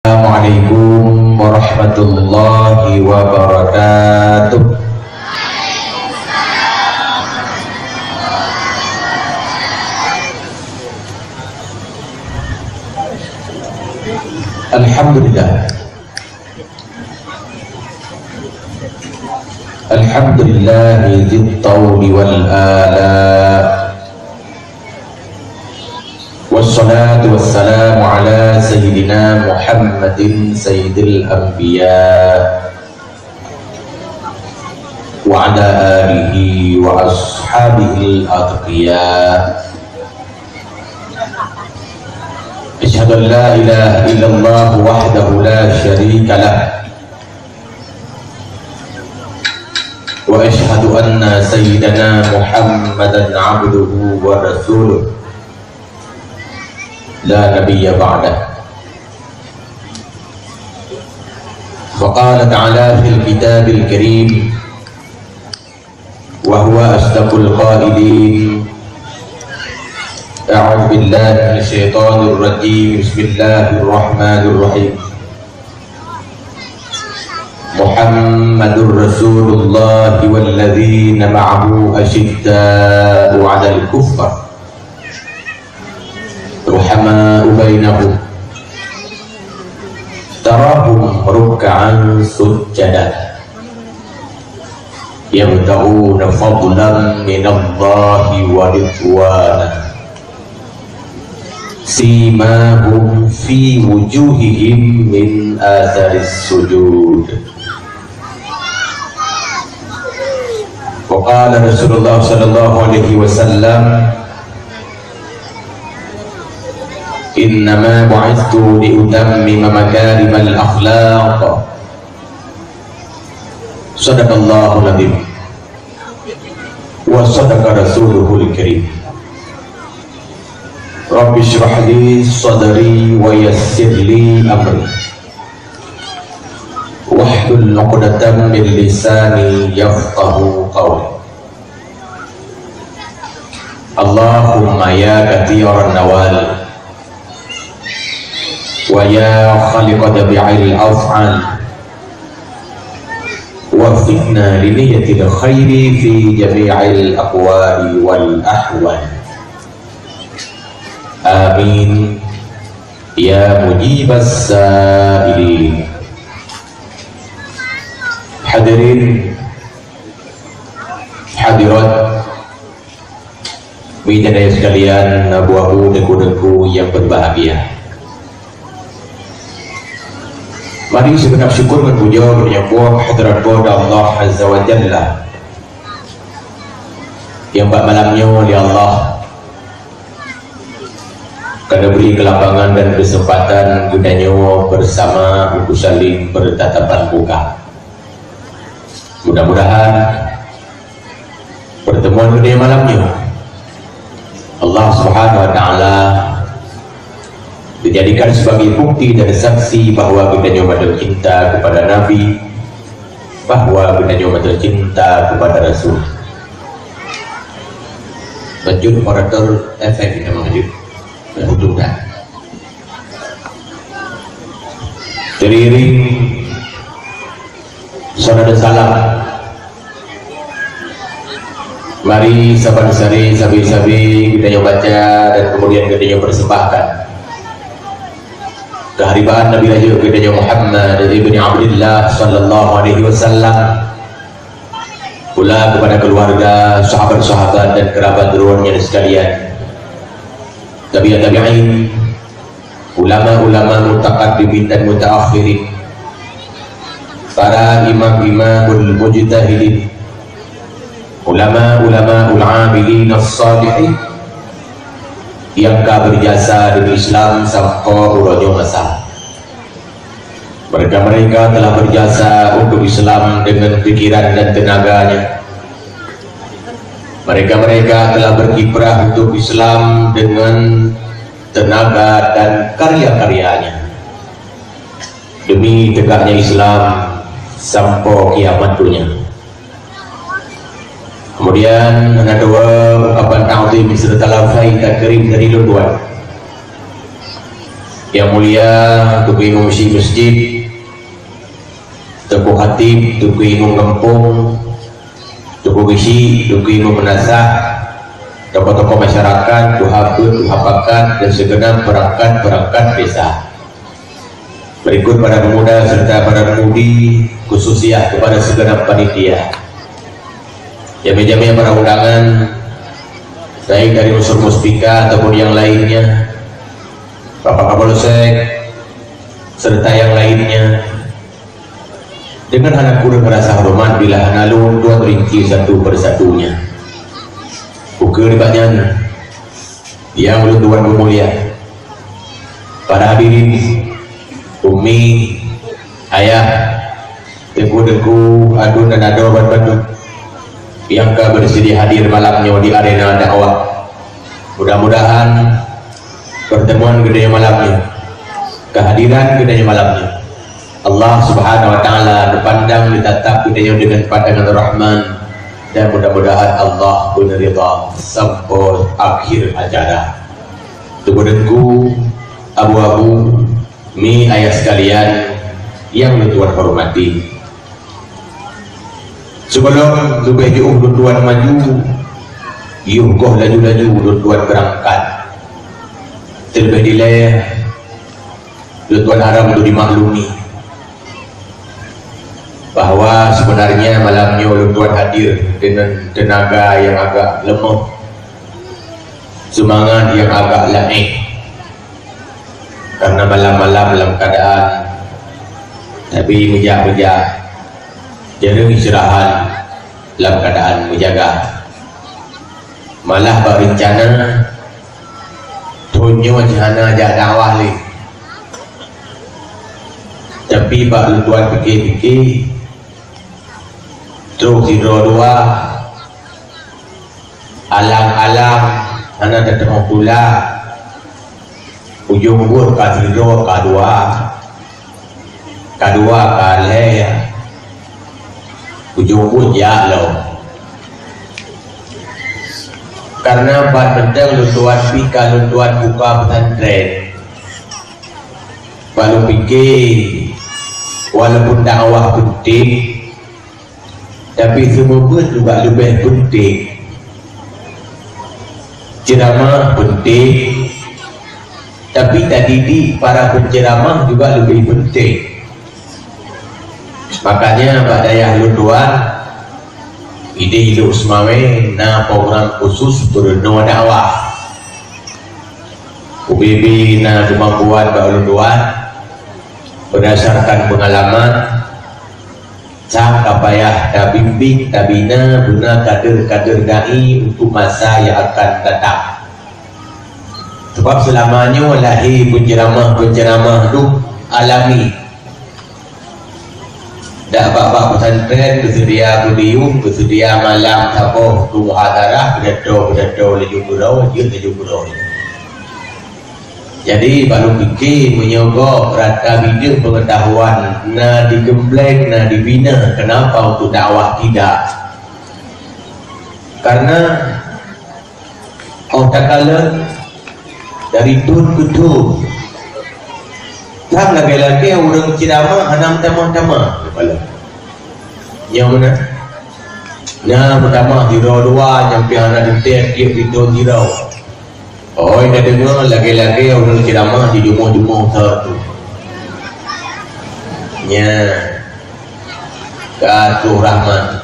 Assalamualaikum warahmatullahi wabarakatuh. Alhamdulillah. Alhamdulillahi dzil tawli wal ala. Wassalatu wassalamu ala sayyidina Muhammadin sayyidil anbiya wa ala alihi wa ashabihi al-atqiya. Asyhadu an la ilaha illallah wahdahu la syarika lah wa asyhadu anna sayyidana Muhammadan abduhu wa rasuluh la nabiyya ba'dah. Faqala ta'ala fil kitabil karim wa huwa asdaqul qailin. A'udzu billahi minasy syaithanir rajim. Bismillahirrahmanirrahim. Muhammadur Rasulullah walladzina ma'ahu asyidda'u 'alal kuffar ruhama'u bainahum tarahum ruk'an sujjadan yabtaguna fadlan minallahi wa ridwanan simahum fi wujuhihim min atharis sujud. Wa qala Rasulullah sallallahu alaihi wasallam, innama bu'ithtu liutammima makarimal akhlaq. Sadaqallahul adzim wa sadaqa rasuluhul karim. Rabbi shrah li sadri wa yassir li amri wahlul 'uqdatam min lisani yafqahu qawli. Allahumma ya kathiran nawal wa ya khaliqa dabi'il af'al waffiqna li niyyatil khairi fi jami'il aqwali wal ahwal. Amin ya mujibas sa'ilin. Hadirin hadirat bidadari sekalian, abu-abu deku-deku yang berbahagia, mari segenap syukur dan puja bernyambung hadirat kepada Allah Azza wa Jalla yang pada malamnya oleh Allah karena beri kelapangan dan kesempatan gunanya bersama untuk saling bertatapan muka. Mudah-mudahan pertemuan dunia malamnya Allah Subhanahu wa Ta'ala dijadikan sebagai bukti dan saksi bahwa kita nyoba cinta kepada Nabi, bahwa kita nyoba cinta kepada Rasul. Lanjut orator efek kita mengajut dan hubungan teriring saudara salam. Mari saban-sari sabi-sabi kita nyoba baca dan kemudian kita nyoba persembahkan keharibaan Nabi Rasul kita Muhammad ibni Abdullah sallallahu alaihi wasallam, pula kepada keluarga, sahabat-sahabat dan kerabat ruhnya sekalian, tabi'in, ulama-ulama mutaqaddimin dan mutaakhirin, para imam-imamul mujtahidin, ulama-ulama ul-amilin as-salihin yang berjasa di Islam sampai urutnya masa. Mereka telah berjasa untuk Islam dengan pikiran dan tenaganya. Mereka telah berkiprah untuk Islam dengan tenaga dan karya-karyanya demi tegaknya Islam sampai kiamat dunia. Kemudian ada dua ungkapan ta'zim serta lafaz takrim dari luar. Yang mulia Tuku Imam Masjid, Tuku Khatib, Tuku Imam Kampung, Tuku Bisi, Tuku Imam Menasah, tokoh-tokoh masyarakat, tuhapakan, dan segenap perangkat desa. Berikut para pemuda serta para pemudi, khususnya kepada segenap panitia, jami-jami para undangan, baik dari unsur muspika ataupun yang lainnya, Bapak Kapolsek serta yang lainnya, dengan anak kuda merasa hormat bila nalun tuan rinci satu persatunya. Ukur dibanyana yang belum tuan mulia, para hadirin, umi, ayah, deku-deku, adun dan ado badut yang bersedia hadir malamnya di arena dakwah. Mudah-mudahan pertemuan gedenya malamnya, kehadiran gedenya malamnya, Allah Subhanahu wa Ta'ala dipandang, ditatap gedenya dengan pandangan Rahman, dan mudah-mudahan Allah benar-benar sampai akhir acara. Tunggu-tunggu, abu-abu, mi ayah sekalian yang Tuhan hormati. Sebelum lebih jauh Tuhan maju, yukoh laju-laju Tuhan berangkat. Terlebih dileh Tuhan haram untuk dimaklumi bahwa sebenarnya malamnya Tuhan hadir dengan tenaga yang agak lemah, semangat yang agak lemah, karena malam-malam dalam keadaan tapi menjaga jarang istirahat dalam keadaan menjaga, malah berencana tunyo jana ajak dakwah li. Tapi Pak Tuan fikir-fikir terus dua alang-alang anak datang pula ujung buat kadiro kadua kali ujung buat ya lo, karena Pak Mentang Tuan pika Tuan buka pesantren, baru fikir walaupun dakwah penting, tapi semua pun juga lebih penting. Ceramah penting, tapi tadi di para penceramah juga lebih penting. Makanya pada Dayah Lutuan ide hidup semame na program khusus bernama dakwah. UBB na kemampuan Pak Lutuan berdasarkan pengalaman sang kapayah tak bimbing tak bina guna kader-kader dai untuk masa yang akan datang. Sebab selamanya lahir penceramah itu alami. Dah bapak pesantren bersedia beliung, bersedia malam tapoh tu muhadarah, berdato laju burau, laju burau. Jadi baru fikir menyogok rata bidang pengetahuan na digembleng, na dibina. Kenapa untuk dakwah tidak? Karena tak kala dari tun ke tun tak lagi-lagi orang ceramah hanam tamah-tamah kepala yang mana? Nah pertama hiro dua nyampe anak dentek dia itu hiro. Oh, dah dengar lagi-lagi orang ceramah di jumlah-jumlah satu. Nya, Katuh Rahmat.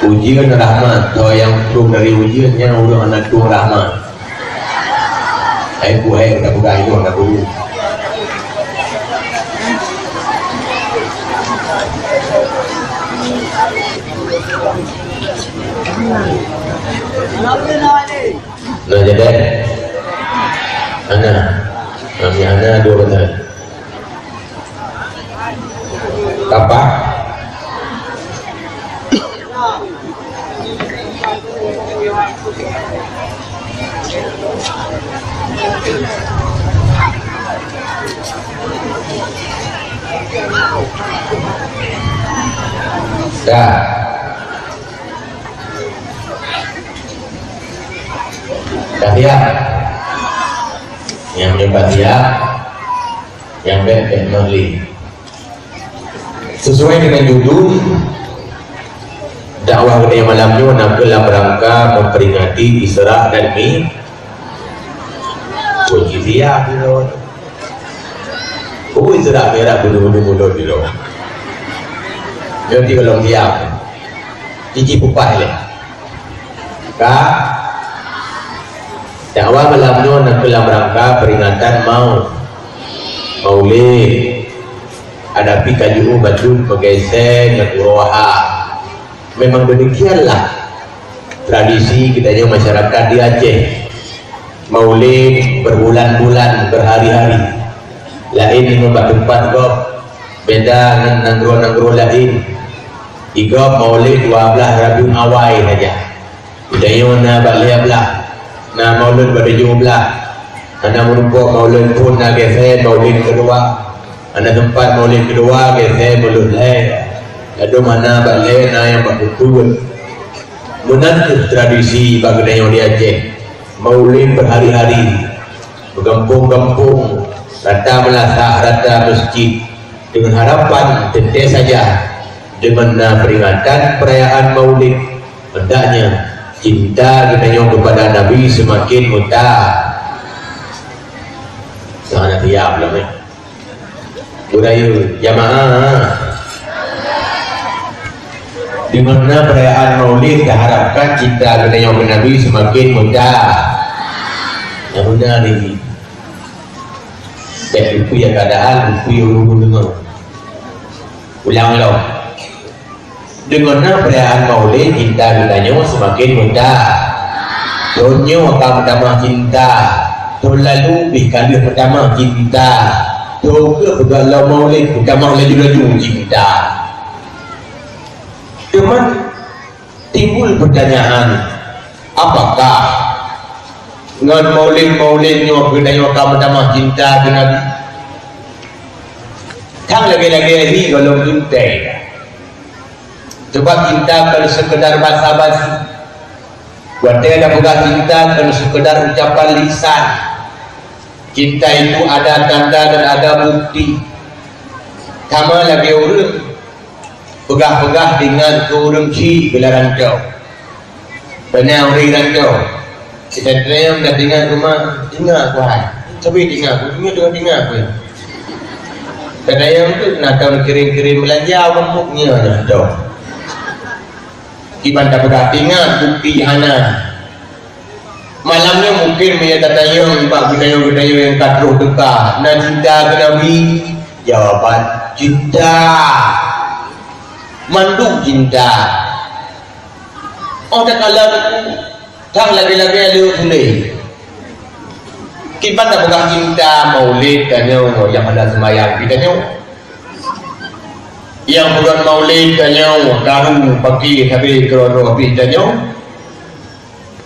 Ujian Rahmat, so yang turun dari ujiannya orang anak Tuh Rahmat. Aku tak buka itu anak guru. Nah jadi anak dua betul apa dah ya yang menyembah dia, yang bebek Marley. Sesuai dengan judul dakwah pada malamnya, nak dalam rangka memperingati Isra dan Mi'raj dia tu. Oh, Isra Mi'raj bulu-bulu tu. Jadi kalau dia cici pupah le. Dakwah malamnya nak dalam rangka peringatan Maulid. Hadapi kayu batu bergeser ke Kuroha. Memang demikianlah tradisi kitanya masyarakat di Aceh. Maulid berbulan-bulan, berhari-hari. Lain membuat tempat gop, beda dengan nanggro-nanggro lain. Igop Maulid 12 Rabiul Awal saja. Kitanya na balik belah. Na Maulid pada jumlah. Ana merupakan Maulid pun na geser Maulid kedua. Ana tempat Maulid kedua geser Maulid lain. Ada mana balik na yang betul menantu tradisi bagi yang di Aceh. Maulid berhari-hari, bergampung-gampung, rata melasak, rata masjid, dengan harapan tentu saja dengan peringatan perayaan Maulid, hendaknya cinta kita kepada Nabi semakin mudah. Sangat tiap lah ni. Budaya jamaah. Di mana perayaan Maulid diharapkan cinta kita yang Nabi semakin mudah. Yang mudah ni. Dan buku yang keadaan, buku yang ulung dengar. Ulang-ulang. Dengan perayaan Maulid cinta kita yang semakin mudah. Dunia akan pertama cinta. Terlalu kali pertama cinta. Tuh bergalau Maulid pertama laju-laju cinta. Cuman timbul pertanyaan, apakah dengan Maulid-Maulidnya kedaya kamu tambah cinta ke Nabi? Kan lagi-lagi ini kalau cinta. Coba cinta kalau sekedar basa-basi. Buatnya ada bukan cinta kalau sekedar ucapan lisan. Cinta itu ada tanda dan ada bukti. Kamu lagi urut pegah-pegah dengan kurung ci bila rancau. Pernah orang rancau. Kita terang dah tinggal rumah, tinggal aku hai. Tapi tinggal aku, tinggal aku. Kadang yang tu nak kau kirim-kirim belanja mempuknya dah jauh. Iban tak pegah tinggal bukti hana. Malamnya mungkin menyatakan bab budaya-budaya yang katruh dekat. Nak cinta ke Nabi? Jawaban cinta. Manduk cinta. Oh tak kalah tak lagi-lagi ada boleh. Kita tak pegang cinta Maulid tanya yang ada sembahyang kita tanya. Yang bukan Maulid tanya garu pagi habis kerono habis tanya.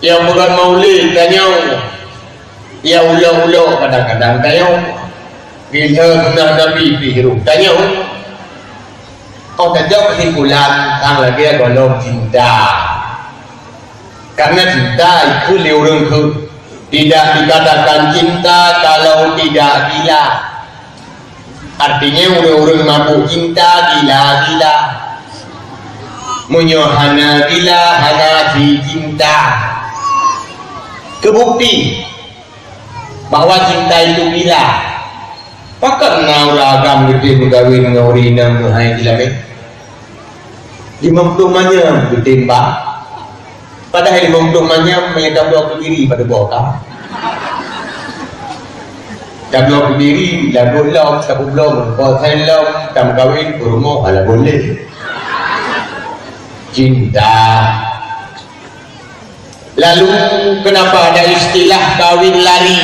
Yang bukan Maulid tanya. Ya ulo-ulo kadang-kadang tanya. Bila kena Nabi hidup tanya. Oh tajam kesimpulan tang lagi golong cinta. Karena cinta itu liurungku. Tidak dikatakan cinta kalau tidak gila. Artinya orang-orang mabuk cinta gila-gila. Munyohana gila hana si cinta. Kebukti bahwa cinta itu gila. Pakat ngau ragam gede megawin ngauri nang hai dilamek. 50 manyam ditembak. Padahal 50 manyam menyedap dua diri pada bawah. Dan dua diri lagu lam sabu belum bosan lam tam kawin rumah ala boleh. Cinta. Lalu kenapa ada istilah kawin lari?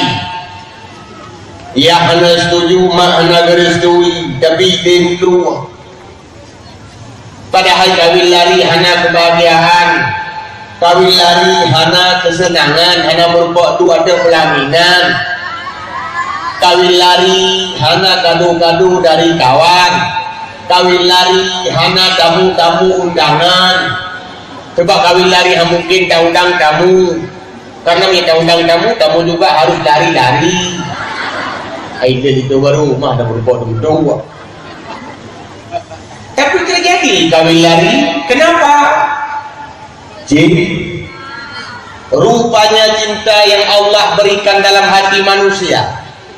Ya hana setuju, mak hana gerestui, tapi tentu. Padahal kawin lari hana kebahagiaan, kawin lari hana kesenangan, hana merupakan tu ada pelaminan. Kawin lari hana kado-kado dari kawan, kawin lari hana tamu-tamu undangan. Sebab kawin lari mungkin tak undang tamu, karena kita undang tamu, tamu juga harus lari-lari. idol itu baru rumah dah berbuat dua. Tapi terjadi kawin lari. Kenapa? Rupanya cinta yang Allah berikan dalam hati manusia,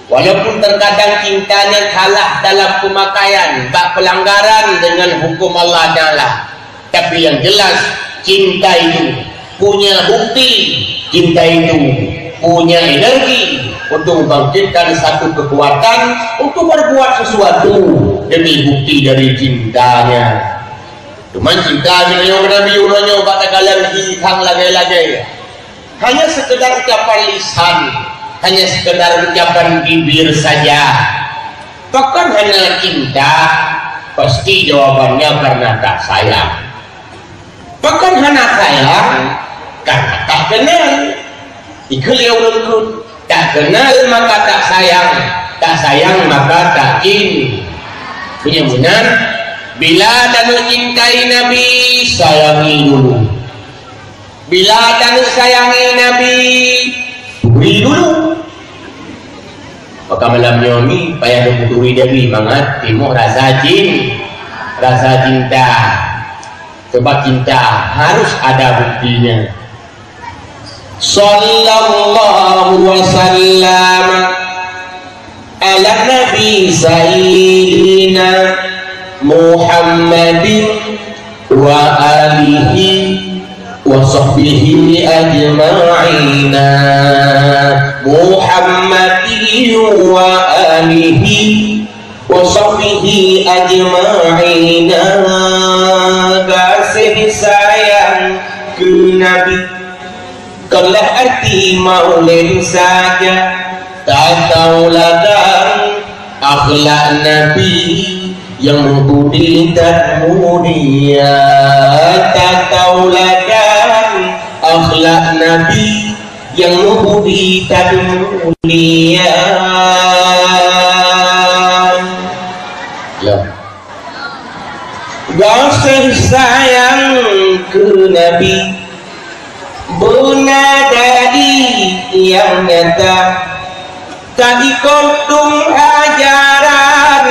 walaupun terkadang cintanya kalah dalam pemakaian, bak pelanggaran dengan hukum Allah Ta'ala, tapi yang jelas cinta itu punya bukti, cinta itu punya energi untuk membangkitkan satu kekuatan untuk berbuat sesuatu demi bukti dari cintanya. Cuman cinta yang Nabi Uranyo bak tagalan hikang lagai-lagai hanya sekedar ucapan lisan, hanya sekedar ucapan bibir saja. Bahkan hanya cinta, pasti jawabannya karena tak sayang. Bahkan hanya sayang karena tak kenal. Ikeliau lengkut, tak kenal maka tak sayang, tak sayang maka tak cinta. Punya benar, bila dan cintai Nabi, sayangi dulu. Bila dan sayangi Nabi, turi dulu. Maka malam nyomi payah turi Nabi mangat timur rasa cinta. Sebab cinta harus ada buktinya. Sallallahu wasallam ala Nabi Sayyidina Muhammadin wa alihi wa sahbihi ajma'ina. Muhammadin wa alihi wa sahbihi ajma'ina. Kasih sayang ke Nabi kalau arti maulid saja, tak tauladan akhlak Nabi yang budi dan mulia. Tak tauladan akhlak Nabi yang budi dan mulia. Ya. Kasih sayang ke Nabi bunadadi yang nyata, tak ikutum ajaran,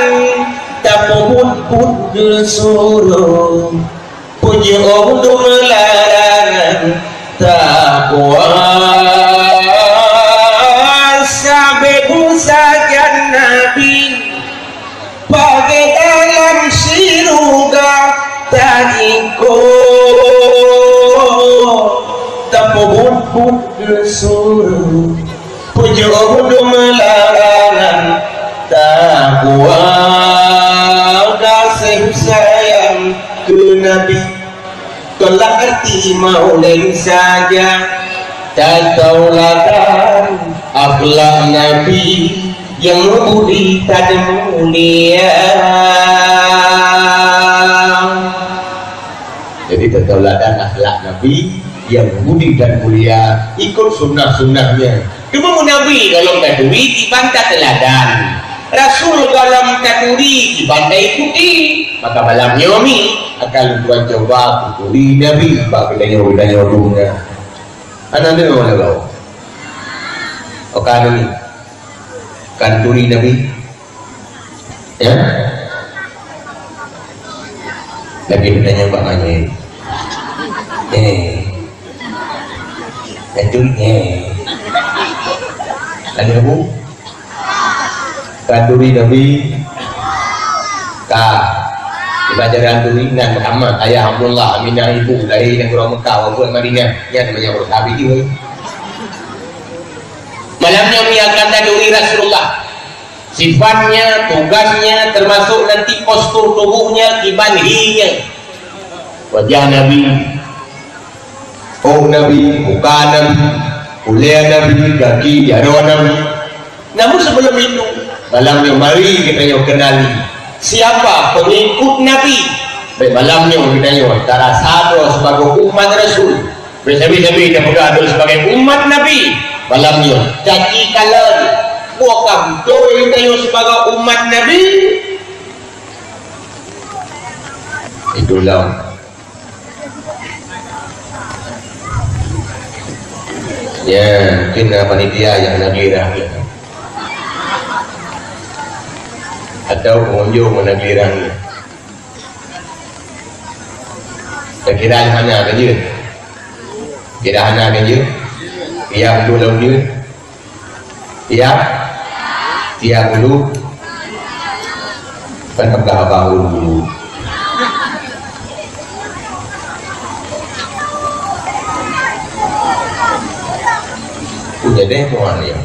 tak pun disuruh puji untuk melarang, tak kuasa bebu saja Nabi pakai dalam siruga, tak ikut pun disuruh puji untuk melarang, tak kuat kasih sayang ke Nabi kalau arti maulid saja, tak tauladan akhlak Nabi yang budi dan mulia. Jadi tak tauladan akhlak Nabi yang budi dan mulia, ikut sunnah-sunnahnya. Cuma Nabi kalau kaduri dibantah teladan, Rasul kalau kaduri dibantah ikuti. Maka malam nyomi akan buat coba kuturi Nabi bak kedanya dunia. Anak dia mana kau? Okan ni kan turi Nabi, ya? Lagi bedanya bak nanya. Tentunya ada bu kanduri Nabi ka dibaca kanduri nan Muhammad ayah Abdullah Aminah ibu dari yang kurang Mekah walaupun Madinah ya namanya bersahabat juga. Malamnya akan kanduri Rasulullah, sifatnya, tugasnya, termasuk nanti postur tubuhnya, kibanihinya, wajah Nabi. Oh Nabi, muka Nabi, kuliah Nabi, kaki, jari Nabi. Namun sebelum itu, malamnya mari kita yang kenali siapa pengikut Nabi. Malamnya kita yang antara satu sebagai umat Rasul, bersama-sama dan berada sebagai umat Nabi. Malamnya jadi kalian bukan kita yang sebagai umat Nabi. Itulah. Ya, mungkin panitia yang lagi dah. atau pengunjung negeri rangi. Kiraan hana kan je, kira hana kan je, tiap dulu je, tiap dulu, kan abah dulu. Punya deh mohon ya.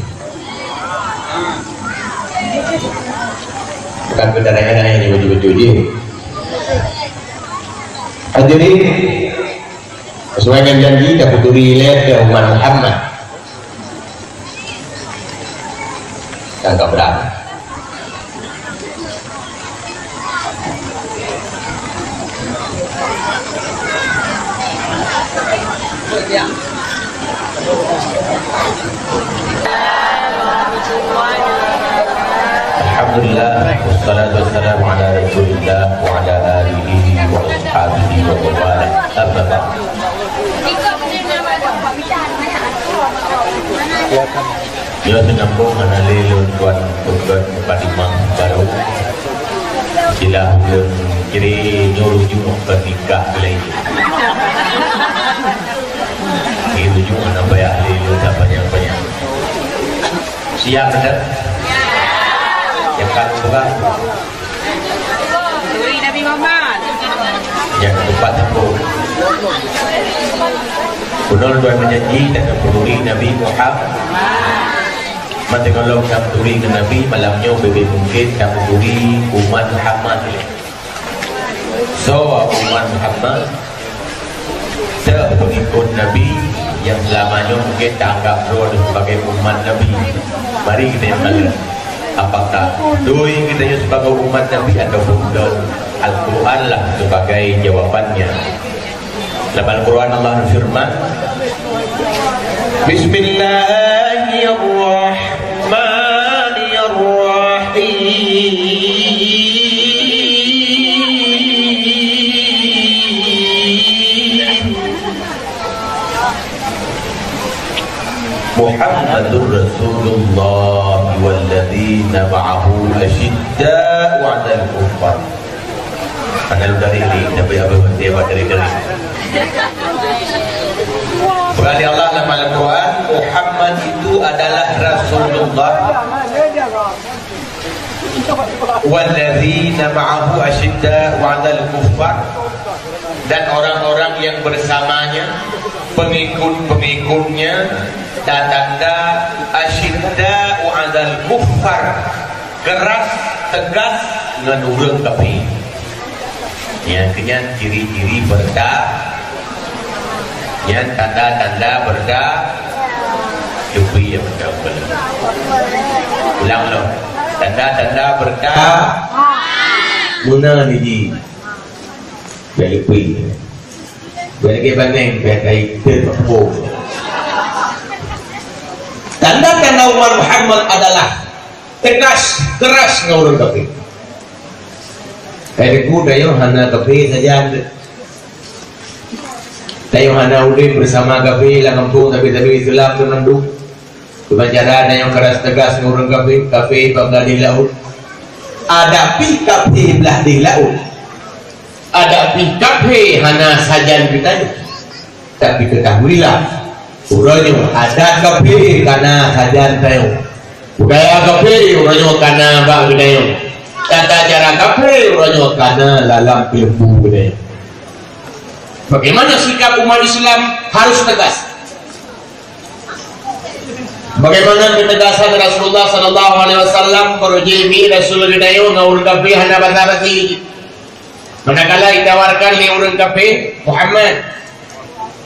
Bukan kendaraan yang baju-baju je. Hadirin, sesuai dengan janji dapat relate ke umat Muhammad. Agak berat. Alhamdulillah, wassalatu wassalamu ala Rasulillah wa ala alihi wa ashabihi wa wala. Dia senambung menalih tuan tuan Padimang baru. Sila yang kiri nyuruh ke nikah lain. Itu juga nambah ahli luar banyak. Siap benar? Yang kan bukan? Duri Nabi Muhammad. Yang keempat tempur. Benar tuan menjanji dan peduli Nabi Muhammad. Mati kalau kamu peduli ke Nabi malamnya lebih mungkin kamu peduli umat Muhammad. So umat Muhammad pengikut Nabi yang selamanya mungkin tak anggap sebagai umat Nabi. Mari kita yang melihat apakah doi kita sebagai umat Nabi ataupun Al-Quran lah sebagai jawabannya. Dalam Al-Quran Allah firman, Bismillahirrahmanirrahim. Muhammadur Rasulullah walladzina ma'ahu asyidda'u 'alal kuffar. Panel dari ini dapat apa dari. Berkali Allah dalam Al-Quran, Muhammad itu adalah Rasulullah walladzina ma'ahu asyidda'u 'alal kuffar, dan orang-orang yang bersamanya, pengikut-pengikutnya, tanda asyidda'u 'alal kuffar, keras tegas dengan urang kafir. Yang kenyang ciri-ciri berda, yang tanda-tanda berda, cukup ya betul. Ulang lo, tanda-tanda berda, guna biji, balik kui, balik banding, balik terpuk. Tanda-tanda umat Muhammad adalah tegas, keras dengan orang kafir. Kayak ku dayo hana kafir saja. Dayo hana udin bersama kafir lah kampung tapi Islam tu nanduk. Kebacara dayo keras tegas dengan orang kafir belah di laut. Ada pi kafir belah di laut. Ada pi kafir hana sajan kita. Tapi ketahuilah, urangnya ada kafir karena sajan tayo. Budaya kafir urangnya karena bang dayo. Tata cara kafir urangnya karena lalam ilmu budaya. Bagaimana sikap umat Islam harus tegas. Bagaimana ketegasan Rasulullah sallallahu alaihi wasallam berjimi Rasul gedayo ngaul kafir hana basa-basi. Manakala ditawarkan li urang kafir, Muhammad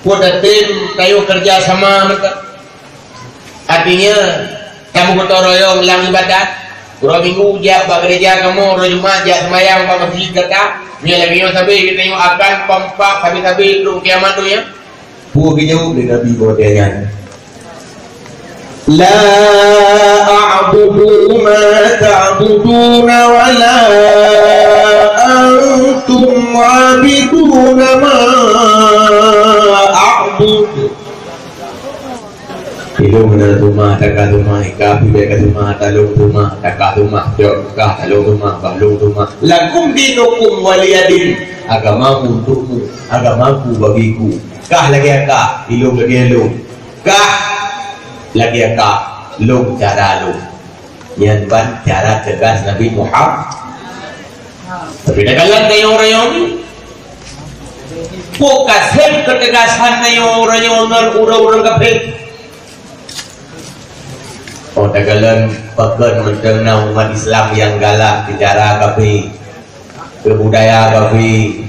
kuda tim tayo kerja sama mereka. Artinya kamu gotoroyong lang ibadat. Kurang minggu jak bak gereja kamu, orang Jumat jak semayang bak masjid kata. Ni lagi yang sabi kita tengok akan pempak sabi-sabi lu kiamat tu ya. Buah jauh dari Nabi bahagiannya. La a'budu ma ta'buduna wa la antum 'abiduna ma a'budu. Ilung benar rumah, takah rumah, ikapi beka rumah, talung rumah, takah rumah, jok kah, talung rumah, balung rumah. Lakum dinukum waliyadin. Agamamu untukmu, agamaku bagiku. Kah lagi akak, ilung lagi ilung. Kah lagi akak, lung cara lung. Yang ban cara tegas Nabi Muhammad. Tapi dalam kayu orang ini, fokus hem ketegasan kayu orang orang kafir. Oh, dalam pekan mendengar umat Islam yang galak bicara kafe, kebudaya kafe,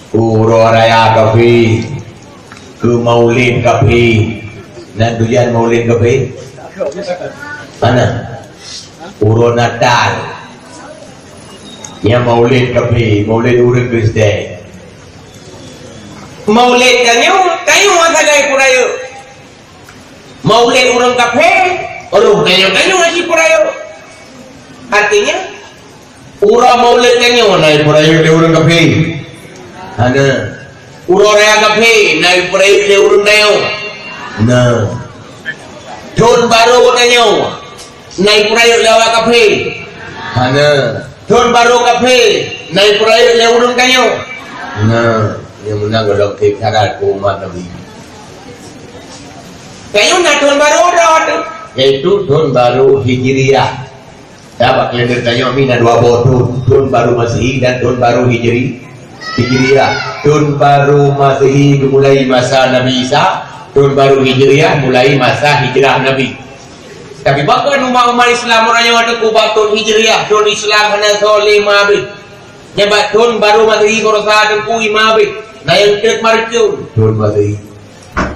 uro raya kafe, ke maulid kafe, dan tujuan maulid kafe mana? Uro Natal, yang maulid kafe, maulid urut Kristen, maulid kayu masa gaya purayo, maulid urut kafe. Orang kanyo ngasih purayo. Artinya ura maulid kanyo naik purayo de urang kafe. Ana ura raya kafe naik purayo de urang kanyo. Nah. Tahun baru kanyo naik purayo lawa kafe. Ana tahun baru kafe naik purayo de urang kanyo. Nah, yang menang golok syarat umat Nabi. Kanyo na tahun baru dah. Yaitu tahun baru Hijriah. Dapat kalender tanya mina dua bodoh, tahun baru Masehi dan tahun baru Hijriah. Tahun baru Masehi mulai masa Nabi Isa, tahun baru Hijriah mulai masa hijrah Nabi. Tapi bahkan umat Islam orang yang ada kubah tahun Hijriah, tahun Islam hanya soleh mabit. Nyebat tahun baru Masehi korasa ada kui mabit. Nah yang kek maricun tahun Masehi.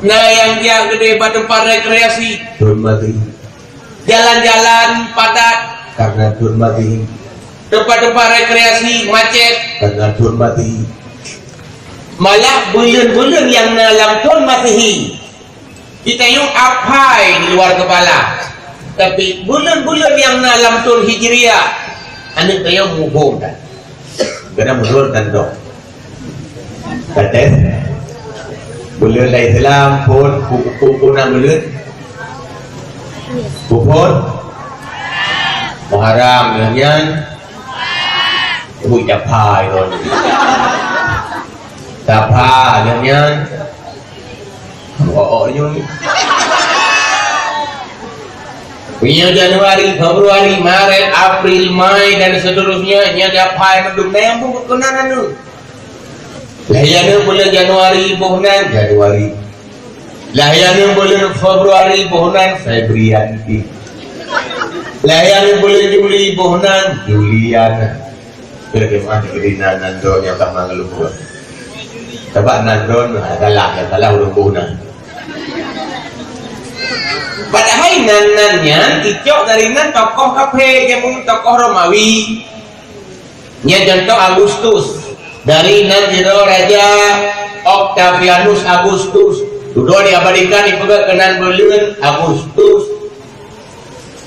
Nah yang dia gede pada tempat rekreasi tahun Masehi. Jalan-jalan padat karena tahun Masehi. Tempat-tempat rekreasi macet karena tahun Masehi. Malah bulan-bulan yang dalam tahun Masehi kita yung apai di luar kepala. Tapi bulan-bulan yang dalam tahun Hijriah anu kayo muhong kan. Karena mundur dan dong. Kata bulan Islam pun pun bulan Bukan Muharram dengan Ibu Japai Tapa dengan punya Januari, Februari, Maret, April, Mei dan seterusnya nya Japai mendung yang pun berkenan anu. Lahirnya bulan Januari bohnan Januari. Lahirnya bulan Februari bohnan Februari. Lahirnya bulan Juli bohnan Julian. Bagaimana kerana nandon yang tak mengeluh. Sebab nandon adalah urung bohnan. Padahal nanannya dicok dari nan tokoh kafe yang tokoh Romawi. Nya contoh Agustus dari nan jero Raja Octavianus Agustus. Sudah diabadikan dipegang kenan bulan Agustus.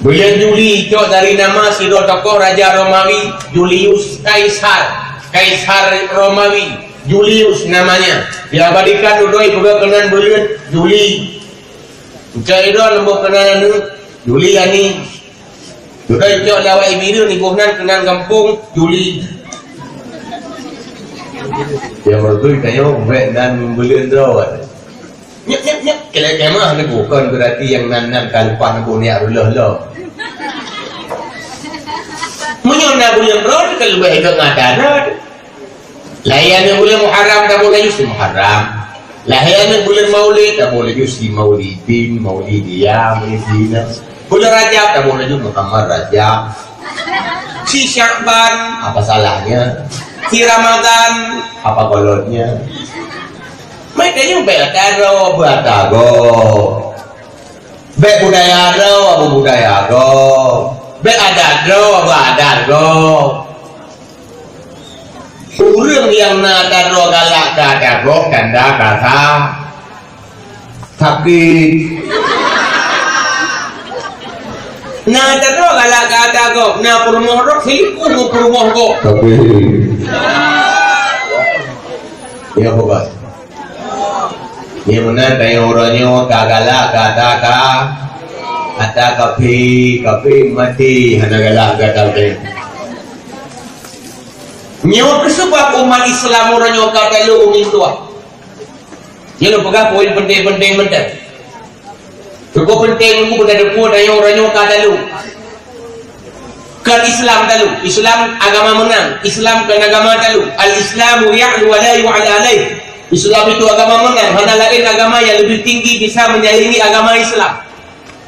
Bulan Juli cok dari nama sido tokoh Raja Romawi Julius Kaisar. Kaisar Romawi Julius namanya. Diabadikan sudah dipegang kenan bulan Juli. Cok itu lembut kenan Juliani. Sudah cok lawai biru ni buhnan kenan kampung Juli. Yang bertu kayo mbek dan bulan rawat. Nyep kemah ni bukan berarti yang nan kalpan punya Allah. Menyona bulan Rod kalau baik ngadaran. Layan bulan Muharram tak boleh just Muharram. Layan bulan Maulid tak boleh just Maulidin, Maulidiyah, Maulidina. Bulan Rajab tak boleh just Muhammad Rajab. Si Syakban apa salahnya? Si Ramadan apa golotnya? Mereka yang beladaro, beladaro, be budayaro, abu budayaro, be adadro, abu adadro. Urang yang nadaro galak adadro, ganda kata, tapi nadaro galak adadro, na purmohrok siliku mo purmohrok. Tapi, ya bukan. Yang mana kayak orangnya kagala kata ada kafe mati hana galak gatal teh nyawa kesebab umat Islam orang nyoka telu umi tua dia lu pegang poin penting-penting mendak cukup penting aku berada puan dan orang nyoka telu kan Islam telu Islam agama menang Islam kan agama telu al-Islamu ya'lu wa la yu'ala alaih Islam itu agama menang mana lain agama yang lebih tinggi bisa menyaingi agama Islam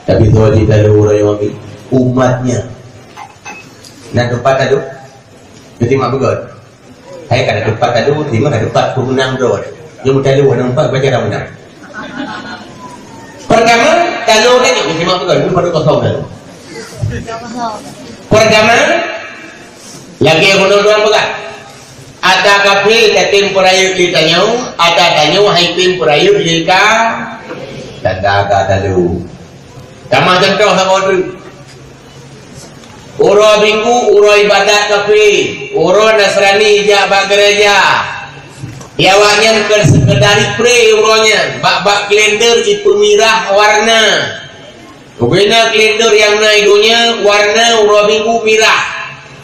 tapi tuan di telu orang nyoka umatnya nak tempat telu jadi mak begot saya kada tempat telu di mana tempat pemenang doa yang telu ada empat baca dah menang pertama telu tadi jadi mak begot itu baru kosong telu pertama lagi yang menurut orang pegang ada kafe katim perayut ditanya ada tanya haitim perayut lika dan ada telu sama contoh sama tu Uro minggu, uro ibadat kafe, uro Nasrani jabak gereja. Yawanya sekedari pre uronya, bak kalender itu merah warna. Kemudian kalender yang naiknya warna uro minggu merah,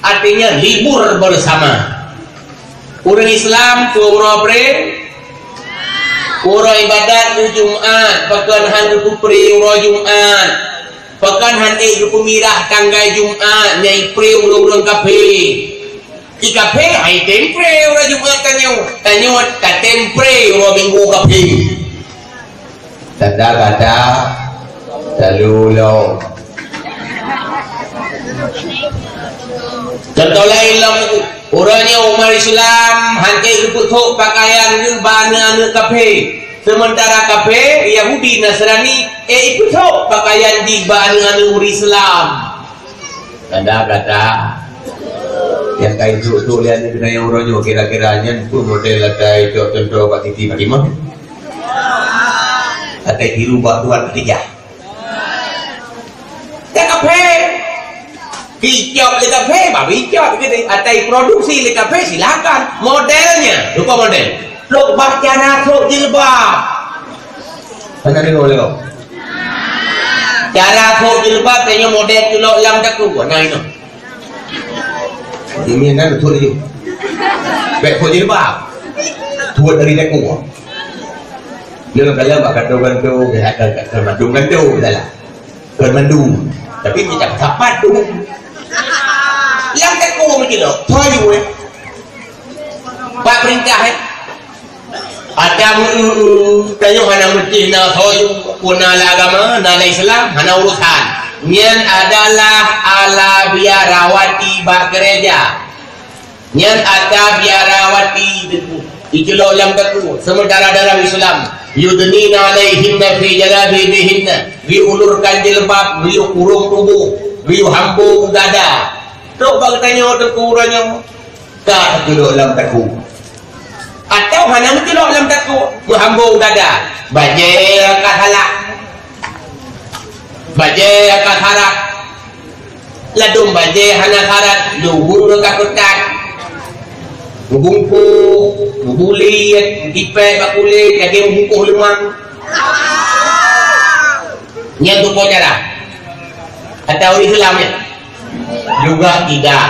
artinya libur bersama. Orang Islam ke uro pre, uro ibadat ke Jumat, pekan hari ke pre uro Jumat. Pekan hanti itu pemirah tanggal Jumat nyai pre ulung-ulung kafe i kafe hai tempre orang Jumat tanyo tak tempre orang minggu kafe kata selalu lo contoh lain lah orangnya umat Islam hanti itu putuk pakaian ke bana kafe sementara kafe Yahudi Nasrani itu pakaian di bahan Islam tanda kata yang kain tu lihat ni kena yang orangnya kira-kiranya pun model ada itu contoh kat titi Fatimah ada hiru buat tuan ketiga tak kafe hijau le kafe babi hijau ada produksi le kafe silakan modelnya lupa model lo baca nasuk jilbab mana ni boleh kau cara nasuk jilbab tanya model tu lo lam tak tu nah ini ini kan betul je baik kau jilbab tuan dari tak ku dia kalau bakal tu ada mandu dah lah mandu tapi ni tak dapat tu yang tak ku mesti lo toyu pak perintah ada tanya hana mesti na soyu kuna agama na Islam hana urusan nyan adalah ala biarawati bak gereja nyan ada biarawati itu lo lam taku sementara dalam Islam yudnina alaihinna fi jalabibihinna diulurkan jilbab beliau kurung tubuh beliau hambung dada tok bag tanya terkurangnya tak itu lo lam taku atau hanya mesti lo dalam takut menghambung dada bajai akan halak bajai akan harak ladung bajai hana harak lubung dekat ketat membungkuh membulit dipek bakulit lagi membungkuh lemang yang tu kau cara atau Islamnya juga tidak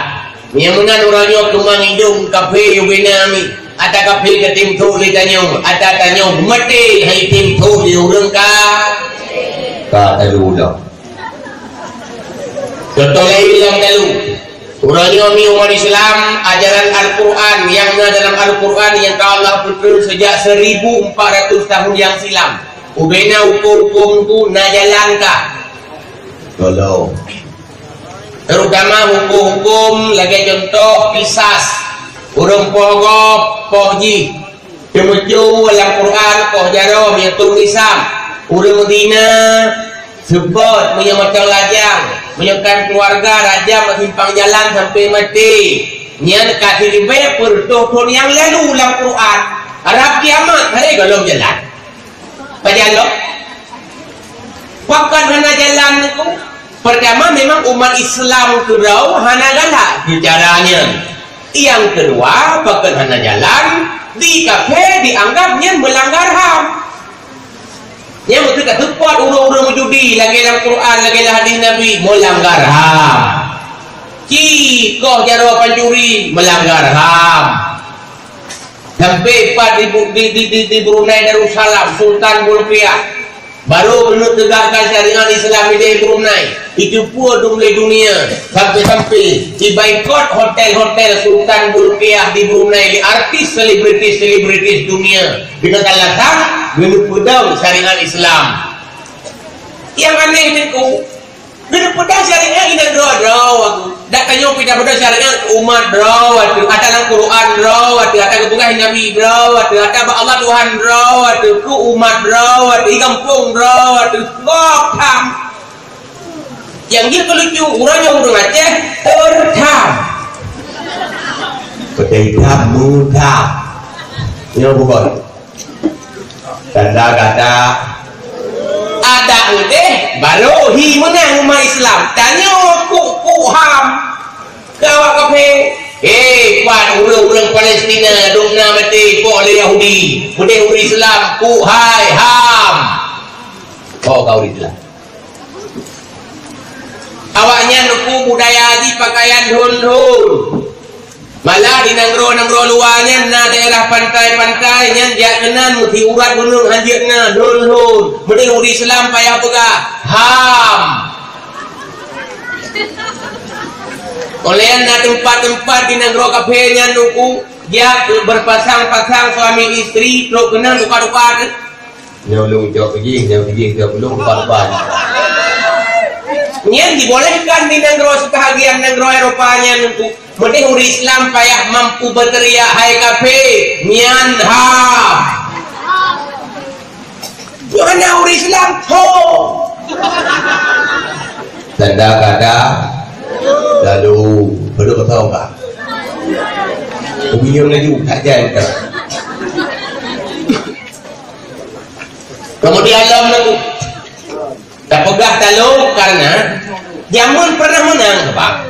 yang mana orangnya lemang hidung kafe yubina amin ada kafe ke tim tu le tanya ada tanya mati hai tim tu di urang ka telu dah contoh lain yang telu orangnya umat Islam ajaran Al-Quran yang dalam Al-Quran yang Allah turun sejak 1400 tahun yang silam ubena hukum tu na jalankan tolong terutama hukum lagi contoh kisas urang pogop pohji kemuju dalam Quran poh jarom yang tulisan urang Medina sebut punya macam lajang menyekan keluarga raja menyimpang jalan sampai mati nyan kasih ribe pertutur yang lalu dalam Quran Arab kiamat hari galom jalan pajalok pakan hana jalan itu pertama memang umat Islam kerau hana galak bicaranya yang kedua bahkan hanya jalan di kafe dianggapnya melanggar HAM Yang mesti ketepat urang-urang judi lagi dalam Quran lagi dalam hadis Nabi melanggar HAM. Cikoh jaro pancuri melanggar HAM. Sampai di Brunei Darussalam Sultan Bolkiah baru menegakkan syariat Islam di Brunei. Itu pun di dunia sampai di boikot hotel-hotel Sultan Bolkiah di Brunei, di artis selebritis dunia dengan alasan menepedang syariat Islam. Yang aneh itu menepedang syariat ini draw aku dak kanyo pindah pada syariat umat draw atu ada dalam Quran draw atu ada kebukahan Nabi draw atu ada Allah Tuhan draw atu ku umat draw atu kampung draw atu gokam yang dia kelucu urang Aceh tertam pedai kamu tak ya bukan kata ada udah baru hi menang umat Islam tanya ku HAM kawak kafe kuat urang Palestina dongna mati ku oleh Yahudi budaya Islam ku hai HAM kau Islam awaknya nuku budaya di pakaian hun malah di nangro luarnya na daerah pantai nya jatnan muti urat gunung hanjirna hun mending Islam payah pegah HAM oleh na tempat-tempat di nangro kafe nya nuku dia berpasang-pasang suami istri lo kenal luka-luka nyolong jauh pergi belum luka-luka yang dibolehkan di negara sebahagian negara Eropanya untuk mending Islam payah mampu berteriak hai kafe nyan HAM karena Islam ho tanda kata lalu baru ketahu tak beliau lagi tak jangan kemudian lalu tak pegah talu karena zaman pernah menang apa?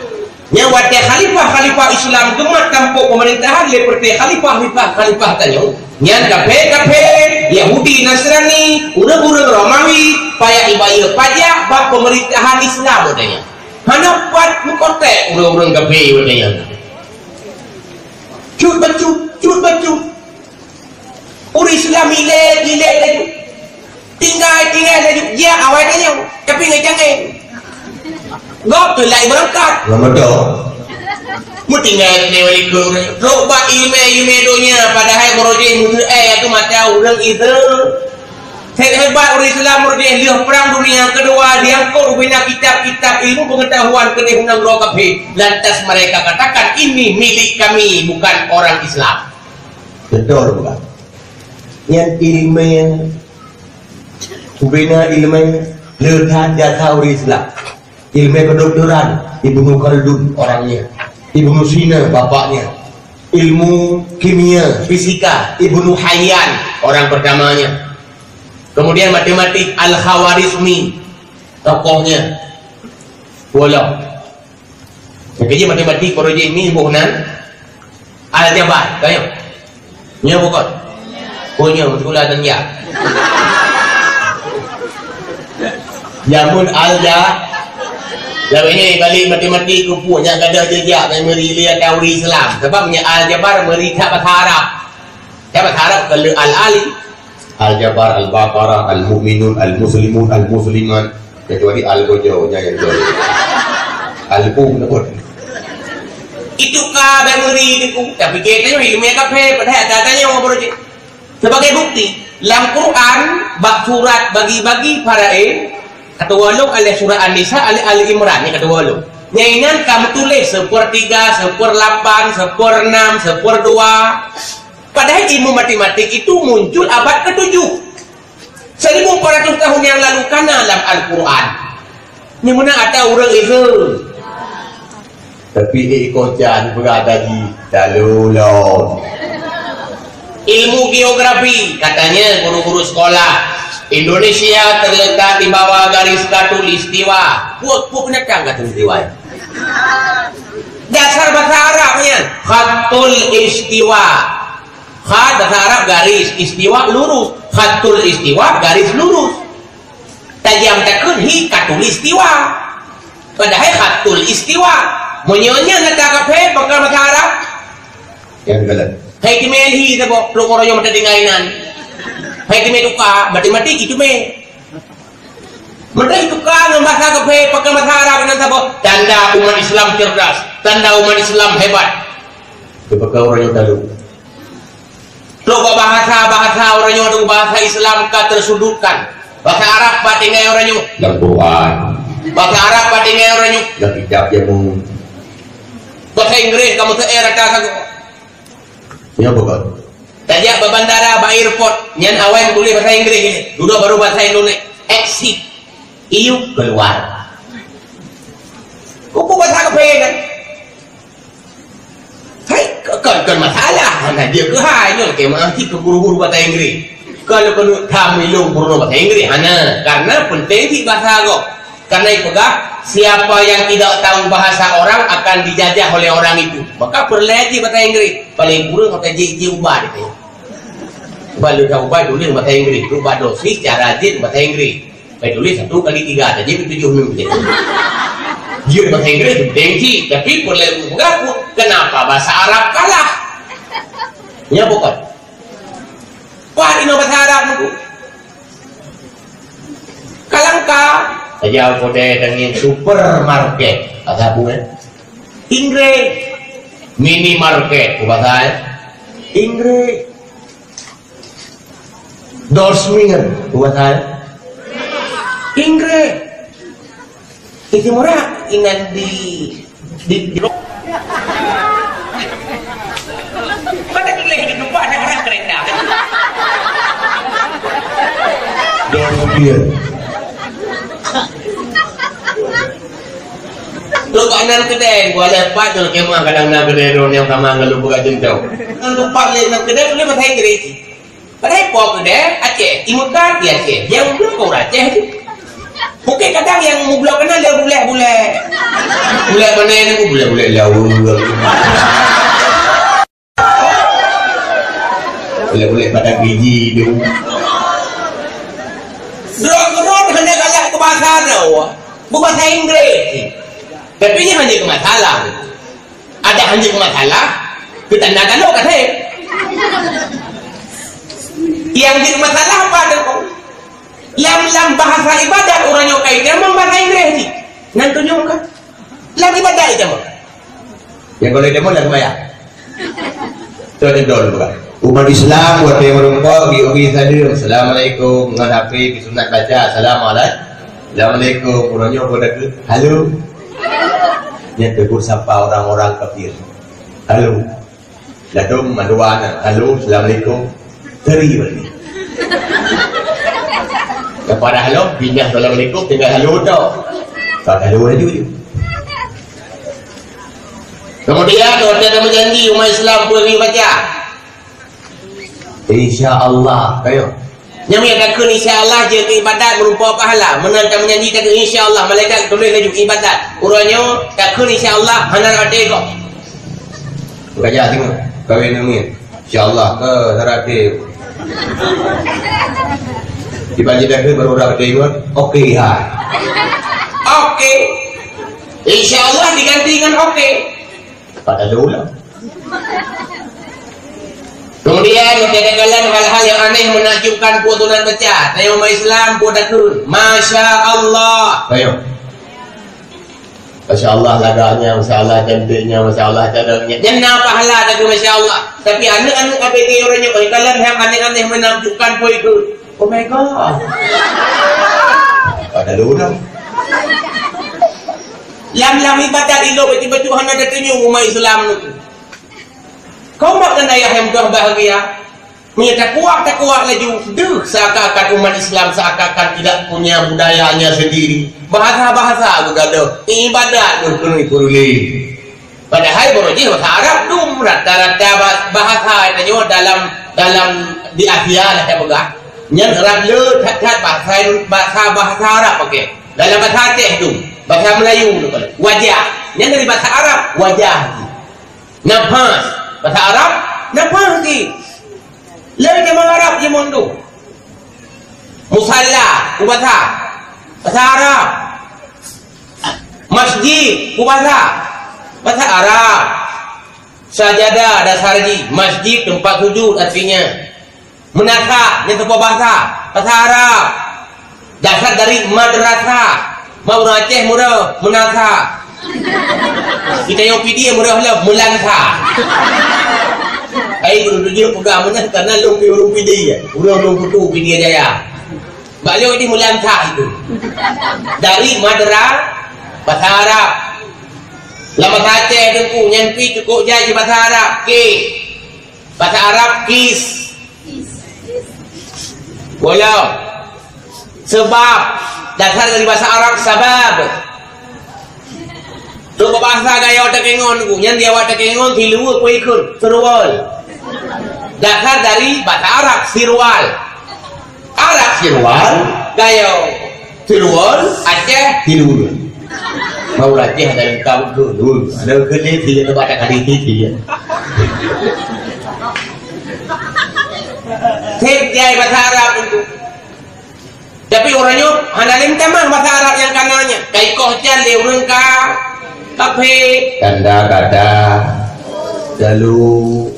Yang wakil khalifah Islam gemat kampung pemerintahan seperti khalifah tanyo. Yang kafe Yahudi Nasrani, urang-urang Romawi, payah ibayar pajak bak pemerintahan Islam katanya. Hana buat mukotek urang-urang kafe katanya. Cut baju. Uri Islam gile. Tinggal dia awalnya tapi nggak jangan gok tu lai berangkat lama dah mu tinggal lewat itu coba email donya padahal merojeh itu macam orang itu hebat orang Islam merojeh lihat perang dunia kedua dia kau rupanya kitab ilmu pengetahuan kedehunan rokafe lantas mereka katakan ini milik kami bukan orang Islam betul bukan yang ilmu Kubina ilmu lekat jasa orang Islam ilmu kedokteran Ibnu Khaldun orangnya Ibnu Sina bapaknya ilmu kimia fisika Ibnu Hayyan orang pertamanya kemudian matematik Al-Khawarizmi tokohnya walau kerja matematik projek ini bukan Al-Jabar kayo nya bukan punya sekolah dan ya Jamun Alja Lainnya balik matematik punya ada jejak memori lihat teori Islam sebabnya Al-Jabar meri tak bahasa Arab kalau Al-Ali Al-Jabar Al-Baqarah Al-Mu'minun Al-Muslimun Al-Musliman kecuali Al-Gojonya yang jauh Al-Qum itu kah memori itu tapi kita ilmu kafe pada katanya mau berarti sebagai bukti dalam Quran bab surat bagi-bagi para kata walau oleh surah An-Nisa Ali Imran ni kata walau nyainan kamu tulis 1/3 1/8 1/6 1/2 padahal ilmu matematik itu muncul abad ke-7 1400 tahun yang lalu karena dalam Al-Quran ini mana ada orang itu tapi ikocan berada di dalulon ilmu geografi katanya guru-guru sekolah Indonesia terletak di bawah garis khatulistiwa. Buat punya canggat istiwa. Dasar bahasa Arabnya khatul istiwa. Khat bahasa Arab garis, istiwa lurus. Khatul istiwa garis lurus. tajam takun hi katulistiwa padahal katul istiwa monyonya nata kafe bakal mata Arab yang galan hai kimel hi sabo lokoroyo mata dingainan hai kimel tuka mati gitu me mata tuka ngembasa kafe bakal mata Arab nan sabo tanda umat Islam cerdas tanda umat Islam hebat bakal orang yang dalu loba bahasa orang yang bahasa Islam ka tersudutkan bahasa Arab batingai orang yang yang Quran bahasa Arab batingai orang yang yang hijab yang mau bahasa Inggris kamu tuh rata sago ya bukan tajak bandara ba airport nyan awan boleh bahasa Inggris ini dulu baru bahasa Indonesia exit iu keluar kuku bahasa kepe kan hai kan masalah mana dia ke hanya ke mati ke guru-guru bahasa Inggris kalau kena tamilung guru bahasa Inggris hana karena penting di bahasa kok karena itu siapa yang tidak tahu bahasa orang akan dijajah oleh orang itu maka perlehati bahasa Inggris paling kurang maka je ubah itu balu tahu ubah tulis bahasa Inggris ubah dosis cara rajin bahasa Inggris baik tulis 1 kali 3 aja 7 menit dia bahasa Inggris tinggi tapi perlehati mengaku kenapa bahasa Arab kalah ya bukan wah ini bahasa Arab itu kalangka saja kode dengan supermarket bahasa bunga Inggris minimarket bahasa Inggris dorsmingan bahasa Inggris itu murah inan di mana Inggris di depan ada orang kereta dorsmingan lo kanan kedai gua lepas tu kemah kadang nak kedai ron yang sama ngalu buka jentau kan lupa le nak kedai boleh bahasa Inggris padahal pok kedai Aceh imukan dia Aceh yang belum kau Aceh mungkin kadang yang mublok kenal dia bule mana ni bule laul boleh pada biji tu drone hanya galak ke bahasa Arab bahasa Inggris tapi ini hanya ke masalah ada hanya ke masalah kita nak kalau kata yang jadi masalah apa yang bahasa ibadat orang yang kaitnya memang bahasa Inggris ni nantinya kan lagi ibadat itu yang kalau demo lagi bayar tu ada dol bukan umat Islam buat yang merumpak di sadir Assalamualaikum dengan HP sunat baca Assalamualaikum orangnya pada ke halo dia tegur sapa orang-orang kafir halo ladum maduana halo Assalamualaikum teri balik kepada halo pindah Assalamualaikum tinggal halo tau tak halo aja dia kemudian ada menjanji umat Islam boleh baca InsyaAllah kayo yang kata insyaAllah je ke ibadat berupa pahala menentang menjanji kata insyaAllah malaikat tulis laju ibadat urangnya kata insyaAllah hanar ada kok belajar tengok kahwin ni insyaAllah ke narati dibaca dah ke baru dah tengok okey ha okey insyaAllah diganti dengan okey pada dulu lah kemudian kegagalan hal-hal yang aneh menakjubkan putunan baca tayo umat Islam pudatun Masya Allah tayo Masya Allah laganya Masya Allah cantiknya Masya Allah cadangnya jangan pahala tapi Masya Allah tapi anak-anak KPT orangnya kegagalan yang aneh-aneh menakjubkan pun itu oh my God pada dulu dah lam ibadat ilo betul-betul hanya datangnya umat Islam itu kau makan ayah yang bahagia tak kuat laju seakan-akan umat Islam seakan-akan tidak punya budayanya sendiri bahasa-bahasa bergaduh ibadat berkuli-kuli padahal berujih bahasa Arab tu rata-rata bahasa itu dalam di Asia lah saya pegang yang Arab le bahasa Arab okey dalam bahasa Aceh tu bahasa Melayu tu wajah yang dari bahasa Arab wajah nafas bahasa Arab nafas ni lain zaman Arab je mondo musalla ubata bahasa Arab. Masjid bahasa Arab. Sajadah dasarji, masjid tempat sujud artinya. Menata yang tempat bahasa Arab. Dasar dari madrasah. Mau Aceh murah menata. Kita yang PD murah lah melanta. Ai dulu pegang mana karena long PD ya. Long putu PD Jaya. Balik ini melanta itu. Dari madrasah bahasa Arab. Lama Aceh dengku nyampi cukup jadi bahasa Arab ke. Bahasa Arab kis. Boleh. Sebab dasar dari bahasa Arab sabab. Tu bahasa gaya watak kengon ku, yang dia watak kengon tilu ku ikut sirwal. Dasar dari bahasa Arab sirwal. Arab sirwal, gaya sirwal, Aceh tilu. Mau Aceh ada lengkap dulu, ada kedai tiga tempat kali tiga. Sejai bahasa Arab itu. Tapi orangnya hanalim tamang bahasa Arab yang kanannya. Kai kohjan leureng ka kafe tanda kata dalu.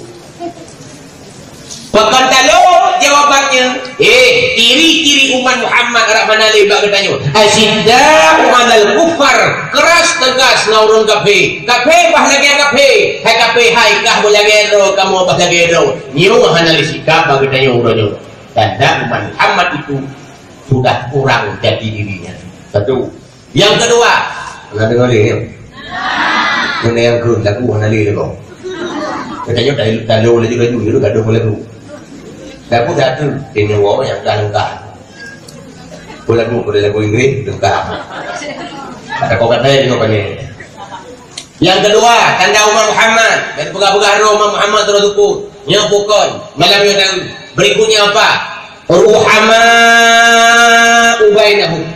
Pekan dalu jawabannya. Ciri-ciri umat Muhammad Arab hanalim bak katanya. Asyidda umadal kufar, keras tegas naurung kafe. Kafe bah lagi kafe. Hai kafe hai kah boleh gero kamu bah lagi gero. Nyu hanalim sikap bak katanya orangnya. Tanda umat Muhammad itu sudah kurang jati dirinya. Satu. Yang kedua, pernah dengar dia? Mana yang ke lagu mana dia kau? Katanya tak lalu lagi baju itu tak ada boleh lagu. Lagu satu ini wow yang dah lengkap. Boleh lagu Inggris lengkap. Ada kau kata ini apa ni? Yang kedua, tanda umat Muhammad dan pegang-pegang roh umat Muhammad terus ukur. Yang bukan malam yang tahu. Berikutnya apa? Ruhama ubainahum,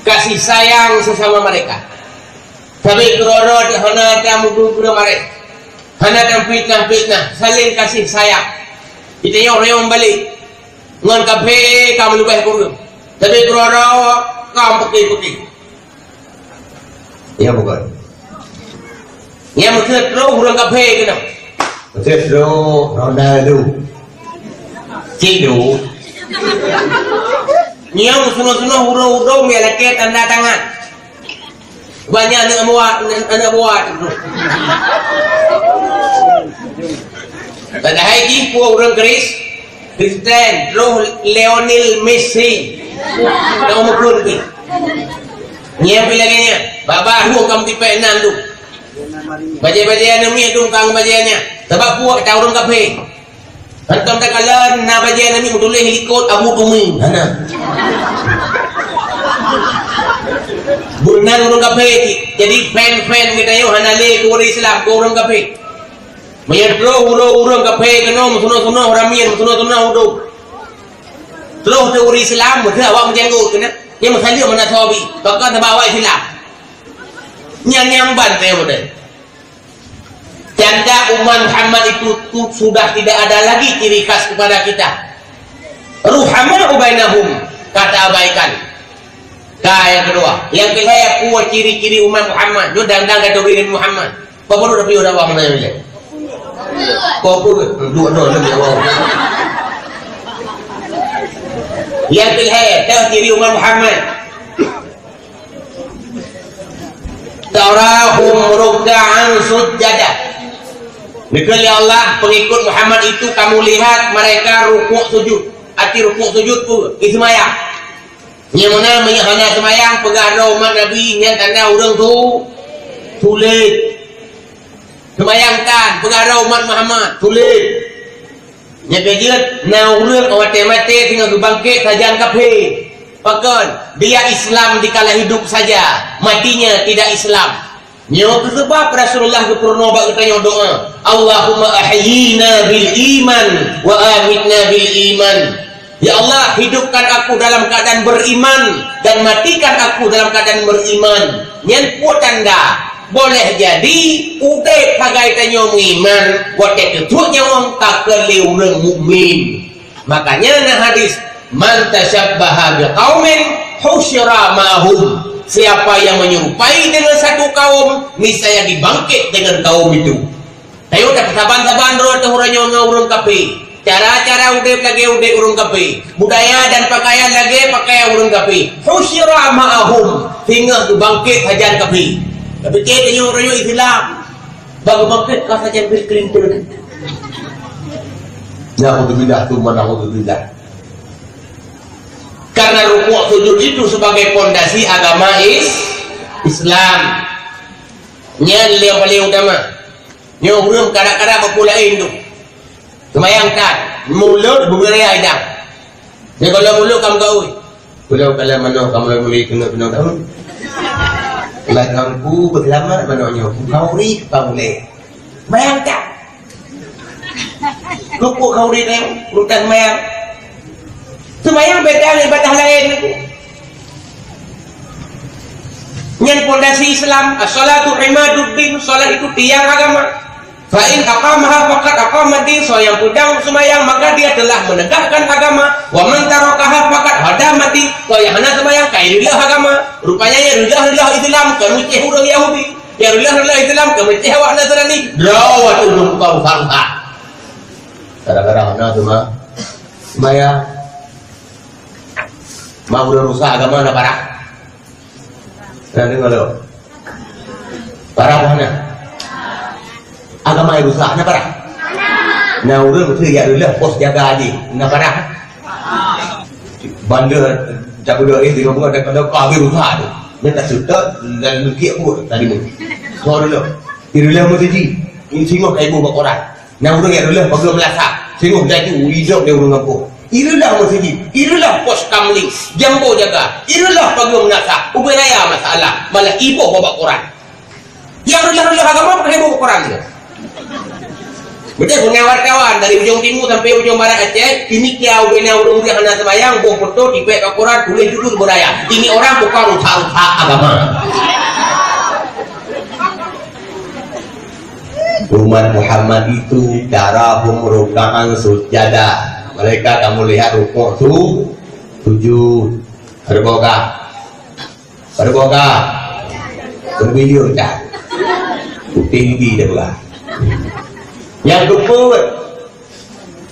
kasih sayang sesama mereka. Tapi kerana hana kamu guru mereka, hana kamu fitnah, saling kasih sayang. Kita yang orang balik, ngan kafe kamu lupa kurung. Tapi kerana kamu pergi. Ya bukan. Ya mesti terus urang kafe kena. Mesti terus Ronaldo. Cidu. Nyam sunah hurau meleket tanda tangan. Banyak anak buat itu. Pada hari ini orang Kristen, roh Lionel Messi. Nak umur ni. Nyam bilangnya, baba lu kamu tipe enam tu. Baca-baca ni tu kang bacanya. Sebab buat tahu orang kafe. Antum tak kalah nak baca Nabi tulis helikot Abu Tumi. Mana? Bukan orang kafe. Jadi fan kita yo hanale ke orang Islam, ke orang kafe. Menyerah orang kafe kena sunah ramian, sunah hidup. Terus ke orang Islam, betul awak menjenggot kena. Yang masalah mana sahabi, bahkan terbawa Islam. Nyam bantai betul. Tanda umat Muhammad itu sudah tidak ada lagi ciri khas kepada kita. Ruhamah ubainahum, kata abaikan. Yang kedua, yang ketiga kuat ciri-ciri umat Muhammad. Dia dandang kata dengan Muhammad. Kau perlu tapi udah awak mana ni? Kau perlu dua lebih awak. Yang ketiga ciri umat Muhammad. Tarahum ruk'an sujada. Dikali Allah pengikut Muhammad itu kamu lihat mereka rukuk sujud. Arti rukuk sujud pun semayang. Yang mana hanya semayang pegang umat Nabi yang tanda orang tu tulis. Semayangkan pegang umat Muhammad tulis. Yang kejut na urang mati-mati tinggal bangkit sajian kafe. Bahkan dia Islam dikala hidup saja, matinya tidak Islam. Nyawa sebab Rasulullah pernah bertanya doa, Allahumma ahyina bil iman wa amitna bil iman. Ya Allah, hidupkan aku dalam keadaan beriman dan matikan aku dalam keadaan beriman. Yang kuat tanda boleh jadi udah pakai tanya iman, buat ketutnya orang tak keli orang mukmin. Makanya nah hadis man tashabbaha biqaumin husyira ma'hum, siapa yang menyerupai dengan satu kaum niscaya dibangkit dengan kaum itu. Tayo tak saban-saban ro tuhuranya ngurung kape. Cara-cara udip lagi udip urung kape. Budaya dan pakaian lagi pakaian urung kape. Husyira ma'hum, hingga tu bangkit hajan kape. Tapi kita rayo Islam. Baru bangkit kata saja Bill Clinton. Na'udzubillah tu na'udzubillah. Karena rukuk sujud itu sebagai pondasi agama Islam. Nya yang paling utama. Nya belum kadang-kadang berpulain tu. Semayangkan mulut berbelaya idang. Jadi kalau mulut kamu tahu. Kalau mana kamu boleh kena tahu. Belakangku berlama mananya. Kau ri kau boleh. Bayangkan. Rukuk kau ri ni, bukan semayang. Semayang beda dengan ibadah lain. Yang pondasi Islam, as-salatu imaduddin, salat itu tiang agama. Fa in aqamaha faqad aqamaddin, so yang pedang semayang maka dia telah menegakkan agama. Wa man tarakaha faqad hadamaddin, so yang hana semayang kairillah agama. Rupanya ya rillah Islam kamu cehur Yahudi. Ya rillah Islam kamu cehur Nasrani. Dawatul muqawfarha. Kadang-kadang hana semua semayang mau udah rusak agama na parah. Nanti kalau parah mana? Agama yang rusak na parah. Nah udah betul ya dulu pos jaga aja na parah. Bandar jaga doa itu kamu ada kalau kau rusak tu. Minta sudah dan lukis pun tadi mu. Kau dulu. Irilah mesti ini singgah kayak ibu orang. Nah udah ya dulu bagus melasak. Singgah jadi hidup dia urung apa. Irilah masjid, irilah pos kamling, jambo jaga, irilah pagum nasa, ubiraya masalah, malah ibu bawa Quran. Yang rendah-rendah agama pakai bawa Quran dia. Betul punya wartawan dari ujung timur sampai ujung barat Aceh, ini kiau bina urung dia anak semayang, bawa foto, dipek ke Quran, tulis judul budaya. Ini orang bukan rusak-rusak agama. Umat Muhammad itu cara merukaan sujadah. Mereka kamu lihat rukuk sujud berboga bervideo tak putih dia pula. Yang kedua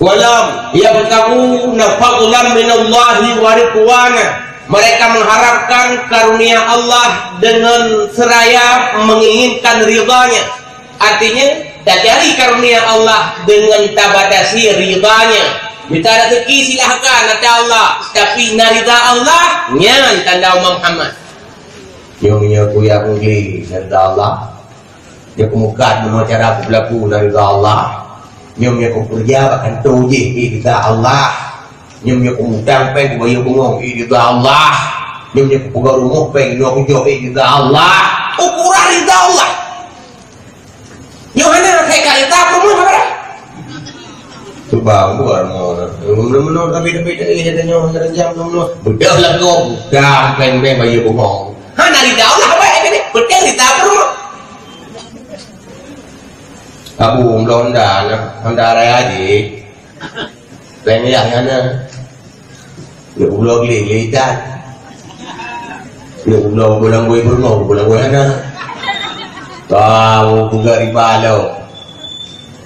walam yabtaguna fadlan minallahi wa ridwana, mereka mengharapkan karunia Allah dengan seraya menginginkan ridhanya. Artinya tak cari karunia Allah dengan tabatasi ridhanya. Minta rezeki silahkan nanti Allah, tapi narida Allah nyan tanda Muhammad. Nyonya ku ya ungli narida Allah. Dia kemukat menurut cara berlaku narida Allah. Nyonya ku kerja bahkan tujih narida Allah. Nyonya ku mutang peng bayu bungong narida Allah. Nyonya ku pugar rumah peng nyok nyok narida Allah. Ukuran narida Allah. Nyonya kayak karita rumah apa? Coba buat menurut tapi dari jadinya jam menurut betul lah kau bukan peng-peng bayi bohong. Hana di dalam lah apa ini betul di dalam. Abu Londa, Honda Raya di peng yang mana? Lu blog lihat, lu blog bulan gue berno bulan gue mana? Tahu juga di balau.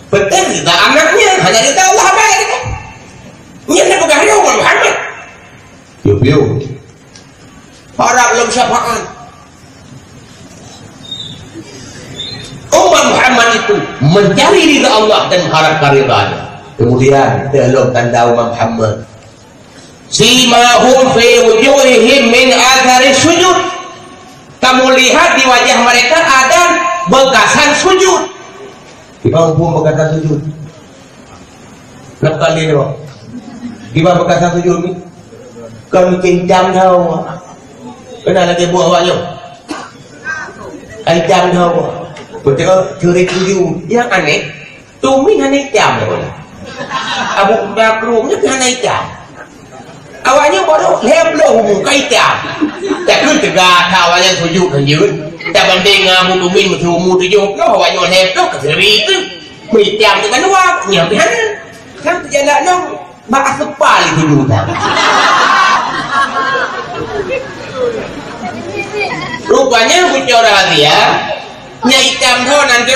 Betul kita anaknya hanya kita Allah baik ini. Ini ada pegawai Umar Muhammad. Yo. Harap belum syafaat. Umar Muhammad itu mencari ridha Allah dan mengharapkan ridhanya. Kemudian dalam tanda Umar Muhammad. Simahum fi wujuhihim min athari sujud. Kamu lihat di wajah mereka ada bekasan sujud. Ibang pun berkata sujud. Lekal dia dong. Ibang berkata sujud ni. Kau kencang tau. Kena lagi buat awaknya. Kencang tau. Betul curi sujud. Yang aneh. Tumi hanya jam. Abu Bakrum ni hanya jam. Awaknya baru lebloh muka jam. Tak kena tegak awaknya sujud kan je. Tak banding ngamu tumin musuhmu tujuh lo awak nyon hep ke seri tu mitiam dengan luar nyampian kan terjalan nong mak sepal itu juga Rupanya kucok rahasia nya hitam tho nanti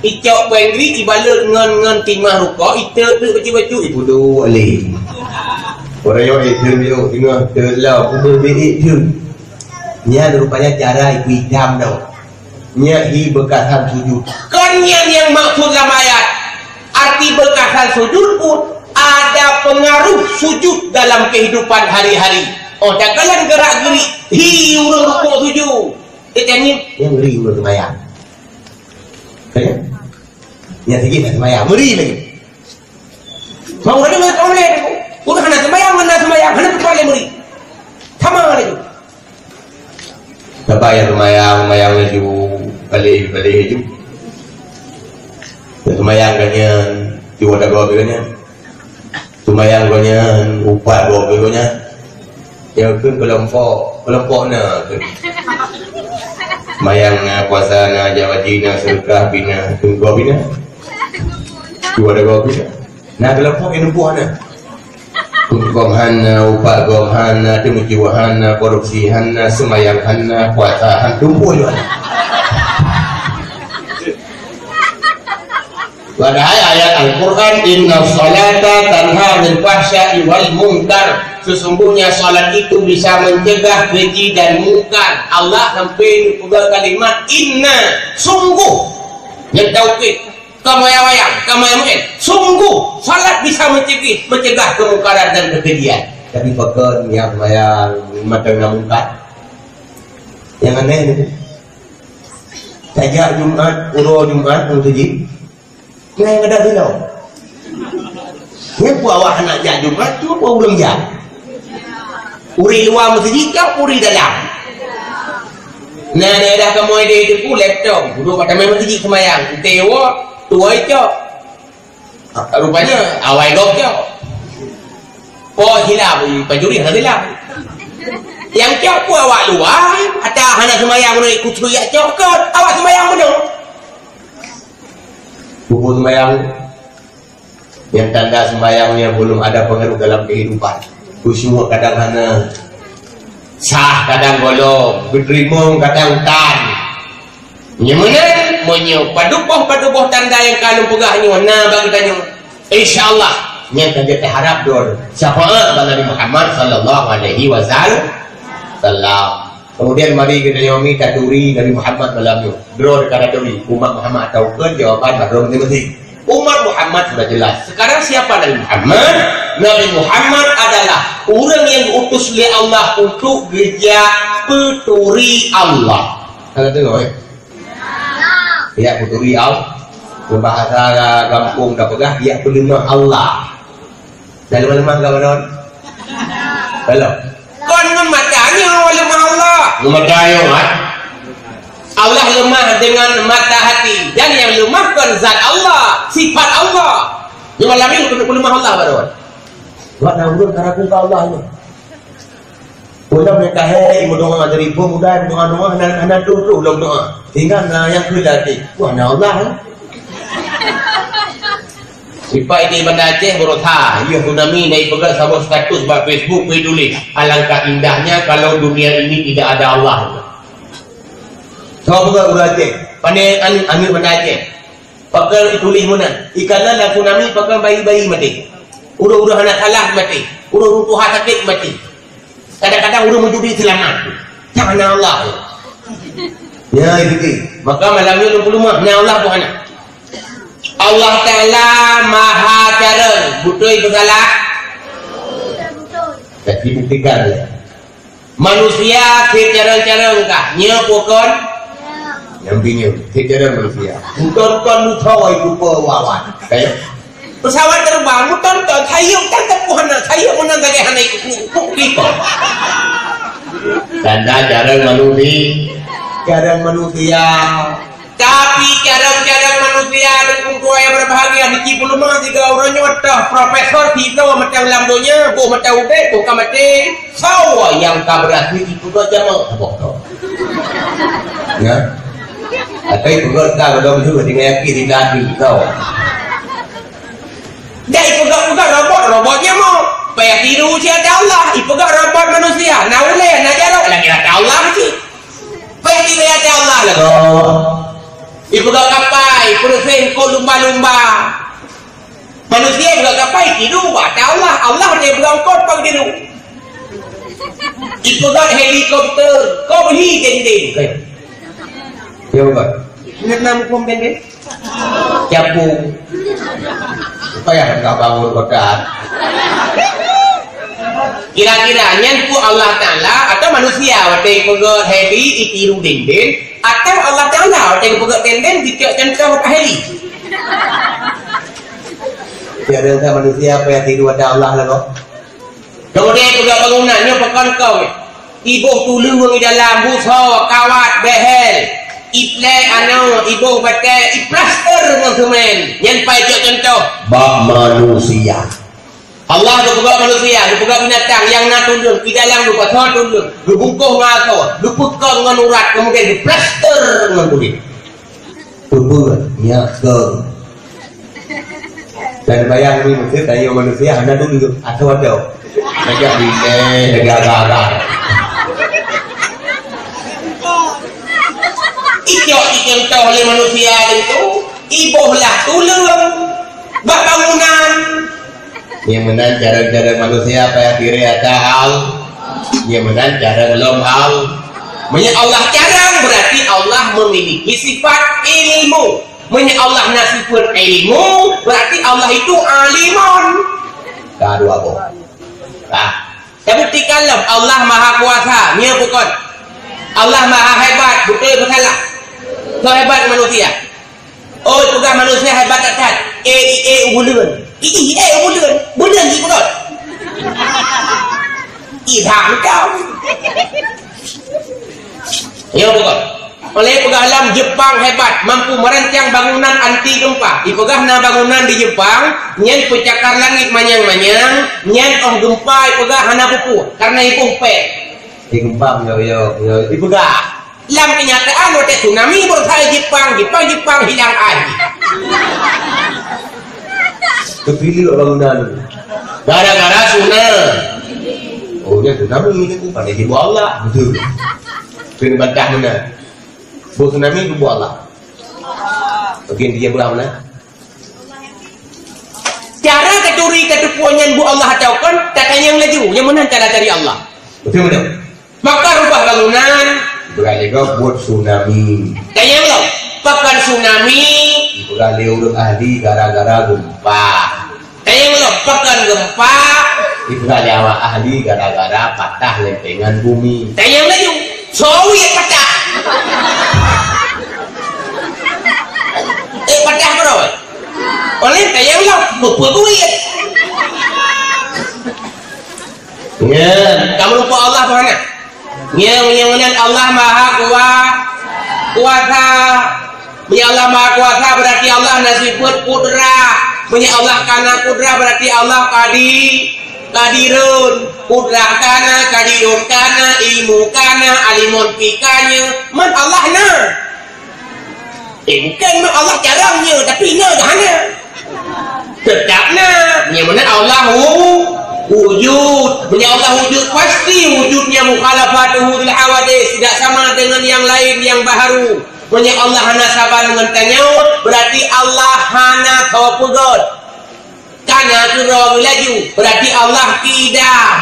icok bengri ibalut ngon timah ruko ite tu baca-baca ibu do ali orang yo itu yo tengah telah kudu be itu nya rupanya cara ibu hitam tau nya hi bekasan sujud kan yang maksud dalam ayat arti bekasan sujud pun ada pengaruh sujud dalam kehidupan hari-hari. Oh, jangan gerak-gerik hi urang rukuk sujud ini yang ngeri urang sembahyang kaya yang sikit nak sembahyang ngeri lagi mau ada mana kau boleh urang nak sembahyang hendak kepala ngeri sama lagi tak yang sembahyang laju balik hijau sembahyang kanyan jiwa dah gua beganya sembahyang kanyan upat gua beganya yang kun kelompok na mayang puasa na jawajina sedekah bina tunggu bina dua ada bina na kelompok yang buah na tunggu hana upat hana temu jiwa hana korupsi hana semayang hana puasa han tumbuh juga padahal ayat Al-Quran inna salata tanha anil fahsya'i wal munkar sesungguhnya salat itu bisa mencegah keji dan mungkar. Allah sampai juga kalimat inna sungguh yang tauhid kamayawayang kamayamuin sungguh salat bisa mencegah kemungkaran dan kekejian. Tapi fakir yang matang mungkar yang aneh itu sajak Jumat Jumat untuk yang ada bilau yang awak nak jak Jumat tu apa ulang jak uri luar masjid kau uri dalam nah dah kamu ada itu pun laptop duduk pada masjid semayang tewa tua itu rupanya awal gok itu oh hilap pencuri hilap yang cok pun awak luar ada anak semayang ikut suyak cok awak semayang benar buku sembahyang yang tanda sembahyangnya belum ada pengaruh dalam kehidupan khusyuk kadang hana sah kadang golong berdrimung kadang tan nyemenan monyo padupoh tanda yang kalung pegahnya na bagi tanya insyaallah nya kita harap dor syafaat Nabi Muhammad sallallahu alaihi wasallam. Kemudian mari kita nyomi katuri Nabi Muhammad malam itu. Bro dekat katuri umat Muhammad tahu ke jawaban baru penting-penting. Umat Muhammad sudah jelas. Sekarang siapa Nabi Muhammad? Nabi Muhammad adalah orang yang diutus oleh Allah untuk gereja peturi Allah. Kata tengok ya peturi Allah. Bahasa kampung dah pegah dia pelimah Allah. Dan lemah ke mana? Belum. Kon matanya lemah Allah. Matanya Allah lemah dengan mata hati dan yang lemah kan zat Allah, sifat Allah. Yang malam ini lemah Allah baru. Buat nanggur karena ku Allah ini. Udah mereka hei doa dari ibu muda doa anak dulu belum doa. Tinggal yang kelati. Wah Allah. Sifat ini benda Aceh berotha. Ya tsunami naik pegang sama status buat Facebook peduli. Alangkah indahnya kalau dunia ini tidak ada Allah. Kau pegang udah Aceh. Pandai ambil benda Aceh. Pegang tulis mana? Ikanlah dan tsunami pegang bayi-bayi mati. Udah anak salah mati. Udah tuhan sakit mati. Kadang-kadang udah menjudi selamat. Jangan Allah. Ya itu. Maka malamnya lumah. Nah Allah Tuhan. Allah Ta'ala maha cara betul itu salah jadi buktikan ya. Manusia secara-cara enggak nyepukon yang bingung secara manusia bukan lupa itu pewawan kayak pesawat terbang tonton sayuk tak puhana sayuk menang gaya hana ikut tanda cara manusia tapi cara-cara manusia dan kumpul yang berbahagia di Cipul Lumah jika orangnya watah profesor tiga macam lamdonya bu macam udah bukan macam sawa yang tak berhasil itu saja mau ya atau itu tak ada juga dengan yakin tidak tahu dah itu gak robotnya mau supaya tiru si ada Allah itu gak robot manusia nah boleh nah jarok lagi ada Allah sih kira ada Allah lah. Ibu gak kapai, persen kau lumba-lumba. Manusia juga kapai tidur, ada Allah. Allah dia berangkut pagi tidur. Ibu gak helikopter, kau beli dendeng. Ya bukan? Ingat nama kau dendeng? Capung. Supaya enggak bangun kotak. Kira-kira nyanku Allah Ta'ala atau manusia waktu pegot heli itiru dendeng atau Allah Ta'ala waktu pegot dendeng dicok contoh heli. Tiada yang manusia apa yang tiru ada Allah lah kok. Kemudian pegot bangunannya pekan kau ibu tulung di dalam buso kawat behel iplai anau ibu baca iplaster dengan teman yang pai cok contoh bak manusia. Allah berbuat manusia, berbuat binatang yang nak tunduk di dalam lupa soal tunduk, berbungkuh ngaco, berpukul dengan urat, kemudian diplaster dengan kulit. Berbuat, ya ke. Dan bayang ini mesti tanya manusia, anda dulu atau ada, negara bine, negara. Ijo tahu oleh manusia itu, ibulah tulung, bak bangunan. Yang menang cara-cara manusia apa yang kiri atau yang menang cara belum hal. Allah jarang berarti Allah memiliki sifat ilmu. Allah nasibun ilmu berarti Allah itu alimun. Kedua boh. Nah, buktikanlah Allah maha kuasa. Nya bukan. Allah maha hebat. Betul salah. So hebat manusia. Oh juga manusia hebat tak? Ulun. Ini bulan ni pun. Idham kau. Ya bukan. Oleh pegalam Jepang hebat mampu merancang bangunan anti gempa. Ipegahna bangunan di Jepang nyen pecakar langit manyang-manyang, nyen gempa ipegah hana buku karena ipuh pe. Di gempa yo ipegah. Lam kenyataan waktu tsunami bersai Jepang hilang air. Kepilih bangunan gara-gara tsunami. Oh dia tsunami itu pada ibu Allah betul. Kena bantah mana? Buat tsunami ibu Allah. Mungkin dia belah mana? Cara kecuri ketupuannya ibu Allah ataukan katanya yang laju yang mana cara cari Allah. Betul betul. Maka rubah bangunan beralih buat tsunami. Tanya belum? Pakan tsunami beralih urut ahli gara-gara gempa. Tanya belum? Pakan gempa beralih awak ahli gara-gara patah lempengan bumi. Tanya lagi Soviet patah. Patah bro. Oleh tanya belum? Berpukuit. Ya, kamu lupa Allah mana? Yang Allah maha kuasa. Allah maha kuasa berarti Allah nasibut kudrah. Allah kana kudrah berarti Allah kadirun. Kudrah kana, kadirun kana, ilmu kana, alimun fikanya. Man Allah na. Bukan man Allah caranya tapi na hana. Tetap na. Yang mana Allahu wujud. Punya Allah wujud pasti wujudnya mukhalafatuhu bil hawadis, tidak sama dengan yang lain yang baharu. Punya Allah hana sabar dengan tanya berarti Allah hana tawapugod. Kana turun laju berarti Allah kidam.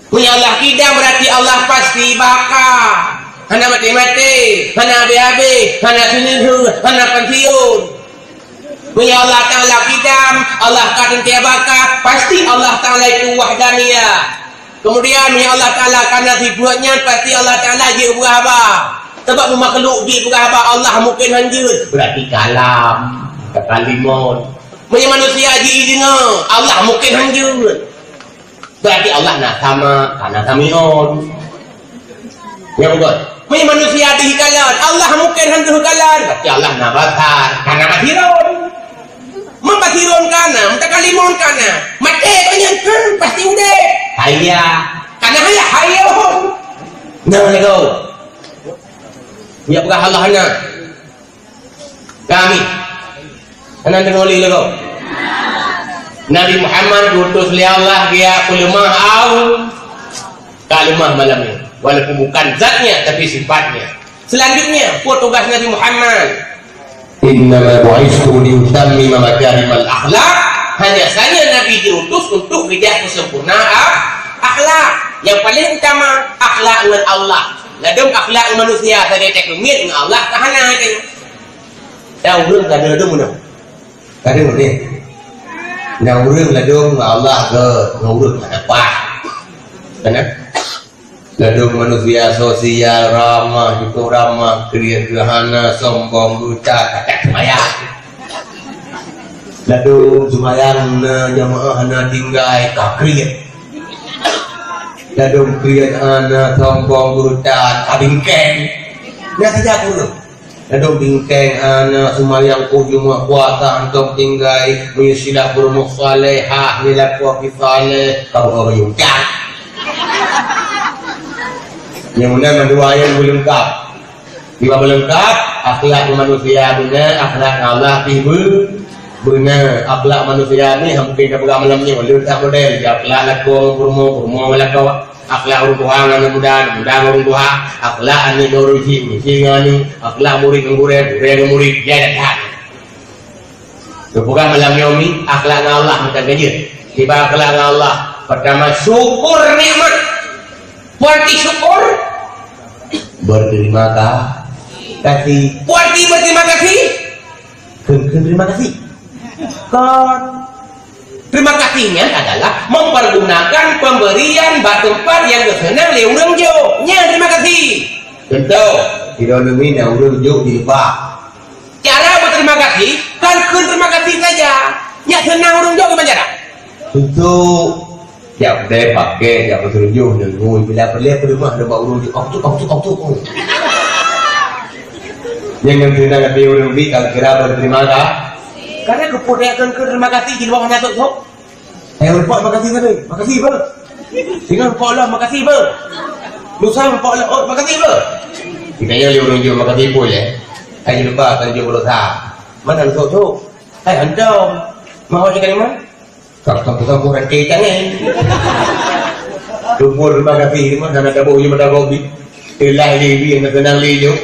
Punya Allah kidam berarti Allah pasti baka. Hana mati-mati, hana habis-habis, hana sinihu, hana pensiun. Punya Allah Ta'ala kidam, Allah kadang tiabaka, pasti Allah Ta'ala itu wahdaniyah. Kemudian punya Allah Ta'ala karena dibuatnya pasti Allah Ta'ala dia berapa. Sebab makhluk dia berapa Allah mungkin hanjur. Berarti kalam, kalimun. Punya manusia dia Allah mungkin hanjur. Berarti Allah nak sama, karena kamion. Ya bukan? Punya manusia dihikalan, Allah mungkin hanjur kalan. Berarti Allah nak basar, karena basirun. Membasirun kana, mentakalimun kana. Mati banyak pasti udah. Haya, karena haya. Nah lego. Ya bukan Allah na. Kami. Anak denoli lego. Nabi Muhammad diutus oleh Allah dia kalimah malam ini. walaupun bukan zatnya tapi sifatnya. Selanjutnya tugas Nabi Muhammad, innama bu'istu liutammima makarimal akhlak, hanya saja Nabi diutus untuk kerja kesempurnaan akhlak. Yang paling utama akhlak dengan Allah. Ladung akhlak manusia tadi teknologi dengan Allah tahana itu. Dah urang kada ada mun. Kada mun ni. Dah urang ladung Allah ke ngurut apa? Benar? Ladung manusia sosial ramah, itu ramah, kriya gerhana, sombong, buta, kakak semayang. Ladung semayang jamaah na tinggai kakriya. Ladung kriya ana sombong, buta, kabingkeng. Dah tidak dulu. Ladung bingkeng ana semayang kujuma kuasa antum tinggai menyisilah berumur salihah, nilai kuafi salih, kau orang yang yang mana dua yang belum lengkap. Bila lengkap, akhlak manusia benar, akhlak Allah tiba benar. Akhlak manusia ni mungkin kita pegang malam ni boleh tak model. Akhlak laku rumah laku. Akhlak orang tua dengan muda orang tua. Akhlak ni orang ni, akhlak murid dengan murid dia dah. Tu pegang malam ni akhlak Allah macam kerja. Tiba akhlak Allah. Pertama syukur nikmat. Puarti syukur, berterima kasih. Puarti berterima kasih. Terima kasih. Terima kasihnya adalah mempergunakan pemberian tempat yang kesenang le urang jo. Nya terima kasih. Tentu tidak demi na urang jo di lupa. Cara berterima kasih kan terima kasih saja. Nya senang urang jo gimana cara? Tentu siap deh pakai, siap bertujuh dengan bila beli rumah ada bawa urut, oktuk. Jangan kena kata orang lebih kalau kira berterima kasih. Karena kepunyaan terima kasih di luar hanya tu. Lupa makasih kan? Makasih ber. Tinggal lupa lah makasih ber. Lusa lupa lah makasih ber. Kita yang orang jual makasih pun ya. Ayo lupa kan jual berusaha. Mana tu? Antum mau cakap mana? Kakak kurang jangan. Tumpul terima kasih mana ada bau yang ada kopi. Ilah lebi yang senang lejo.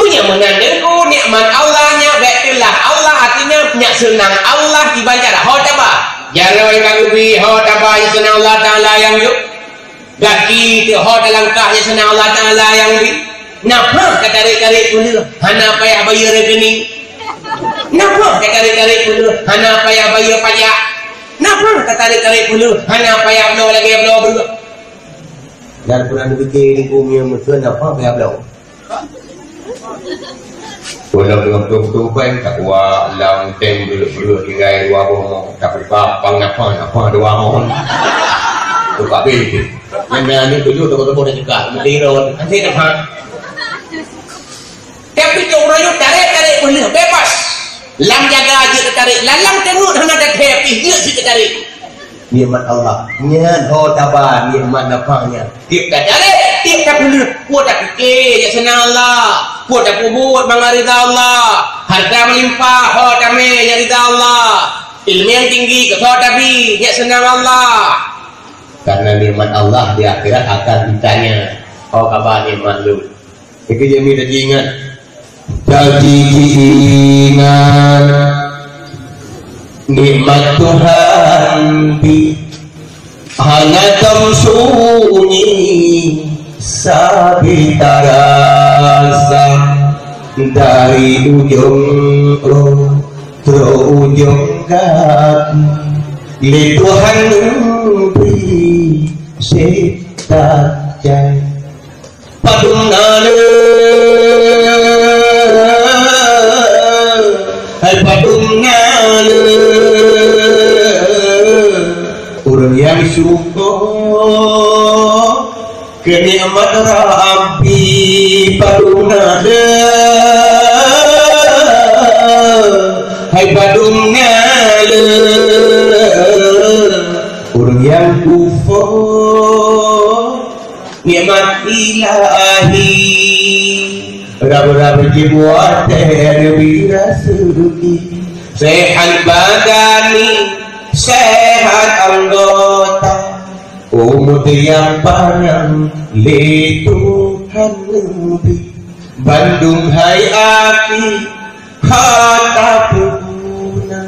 Oh yang menandaku nikmat Allahnya betulah Allah artinya nyak senang Allah dibaca dah. Ho coba. Jangan yang kopi ho coba yang senang Allah Taala yang yuk. Gaki tu ho dalam langkahnya senang Allah Taala yang bi. Napa katarik-tarik dulu. Hana payah bayar rekening. Napa katarik-tarik dulu. Hana payah bayar pajak. Napa tarik-tarik dulu? Hanya payah blow lagi blow dulu. Dan pernah dipikir di bumi yang betul apa payah blow? Kalau dengan tumpang tak kuat lang tem dulu tinggal dua bohong tak berpapang apa dua bohong. Tu kabel. Yang ni tujuh tu boleh cakap mesti ron. Nanti dah. Tapi tu orang yang tarik dulu bebas. Lam jaga aja ketarik, lalang tengok hana ada happy dia si ketarik. Nikmat Allah, nyan ho tabar nikmat napangnya. Tiap ketarik, tiap tak perlu buat tak fikir ya senang Allah. Buat tak buat mengarida Allah. Harta melimpah ho tame ya rida Allah. Ilmu yang tinggi ke ho tapi ya senang Allah. Karena nikmat Allah di akhirat akan ditanya. Ho kabar nikmat lu. Itu yang kita ingat. Jadi ingat nikmat Tuhan di hanya sunyi sabita rasa dari ujung ke ujung kaki li Tuhan beri setajai padunale orang yang syukur kenikmat Rabbi padunale hai padunale orang yang kufur nikmat ilahi rabu-rabu jiwa terbira suci sehat badani sehat anggota umut yang panjang le Tuhan lebih Bandung hai aki kata puna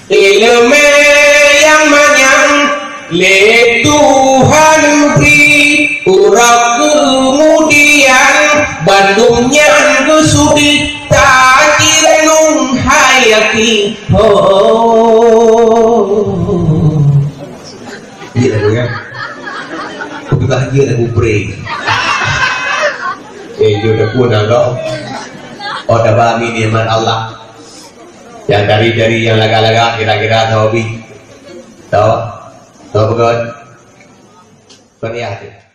ilmu yang manyang le Tuhan lebih urang kemudian Bandungnya kesudi taki renung hai aki iya lagu ya aku bahagia lagu pray jodoh pun Allah Oda bami nikmat Allah yang dari yang laga-laga kira-kira tahu bi tahu betul kan hati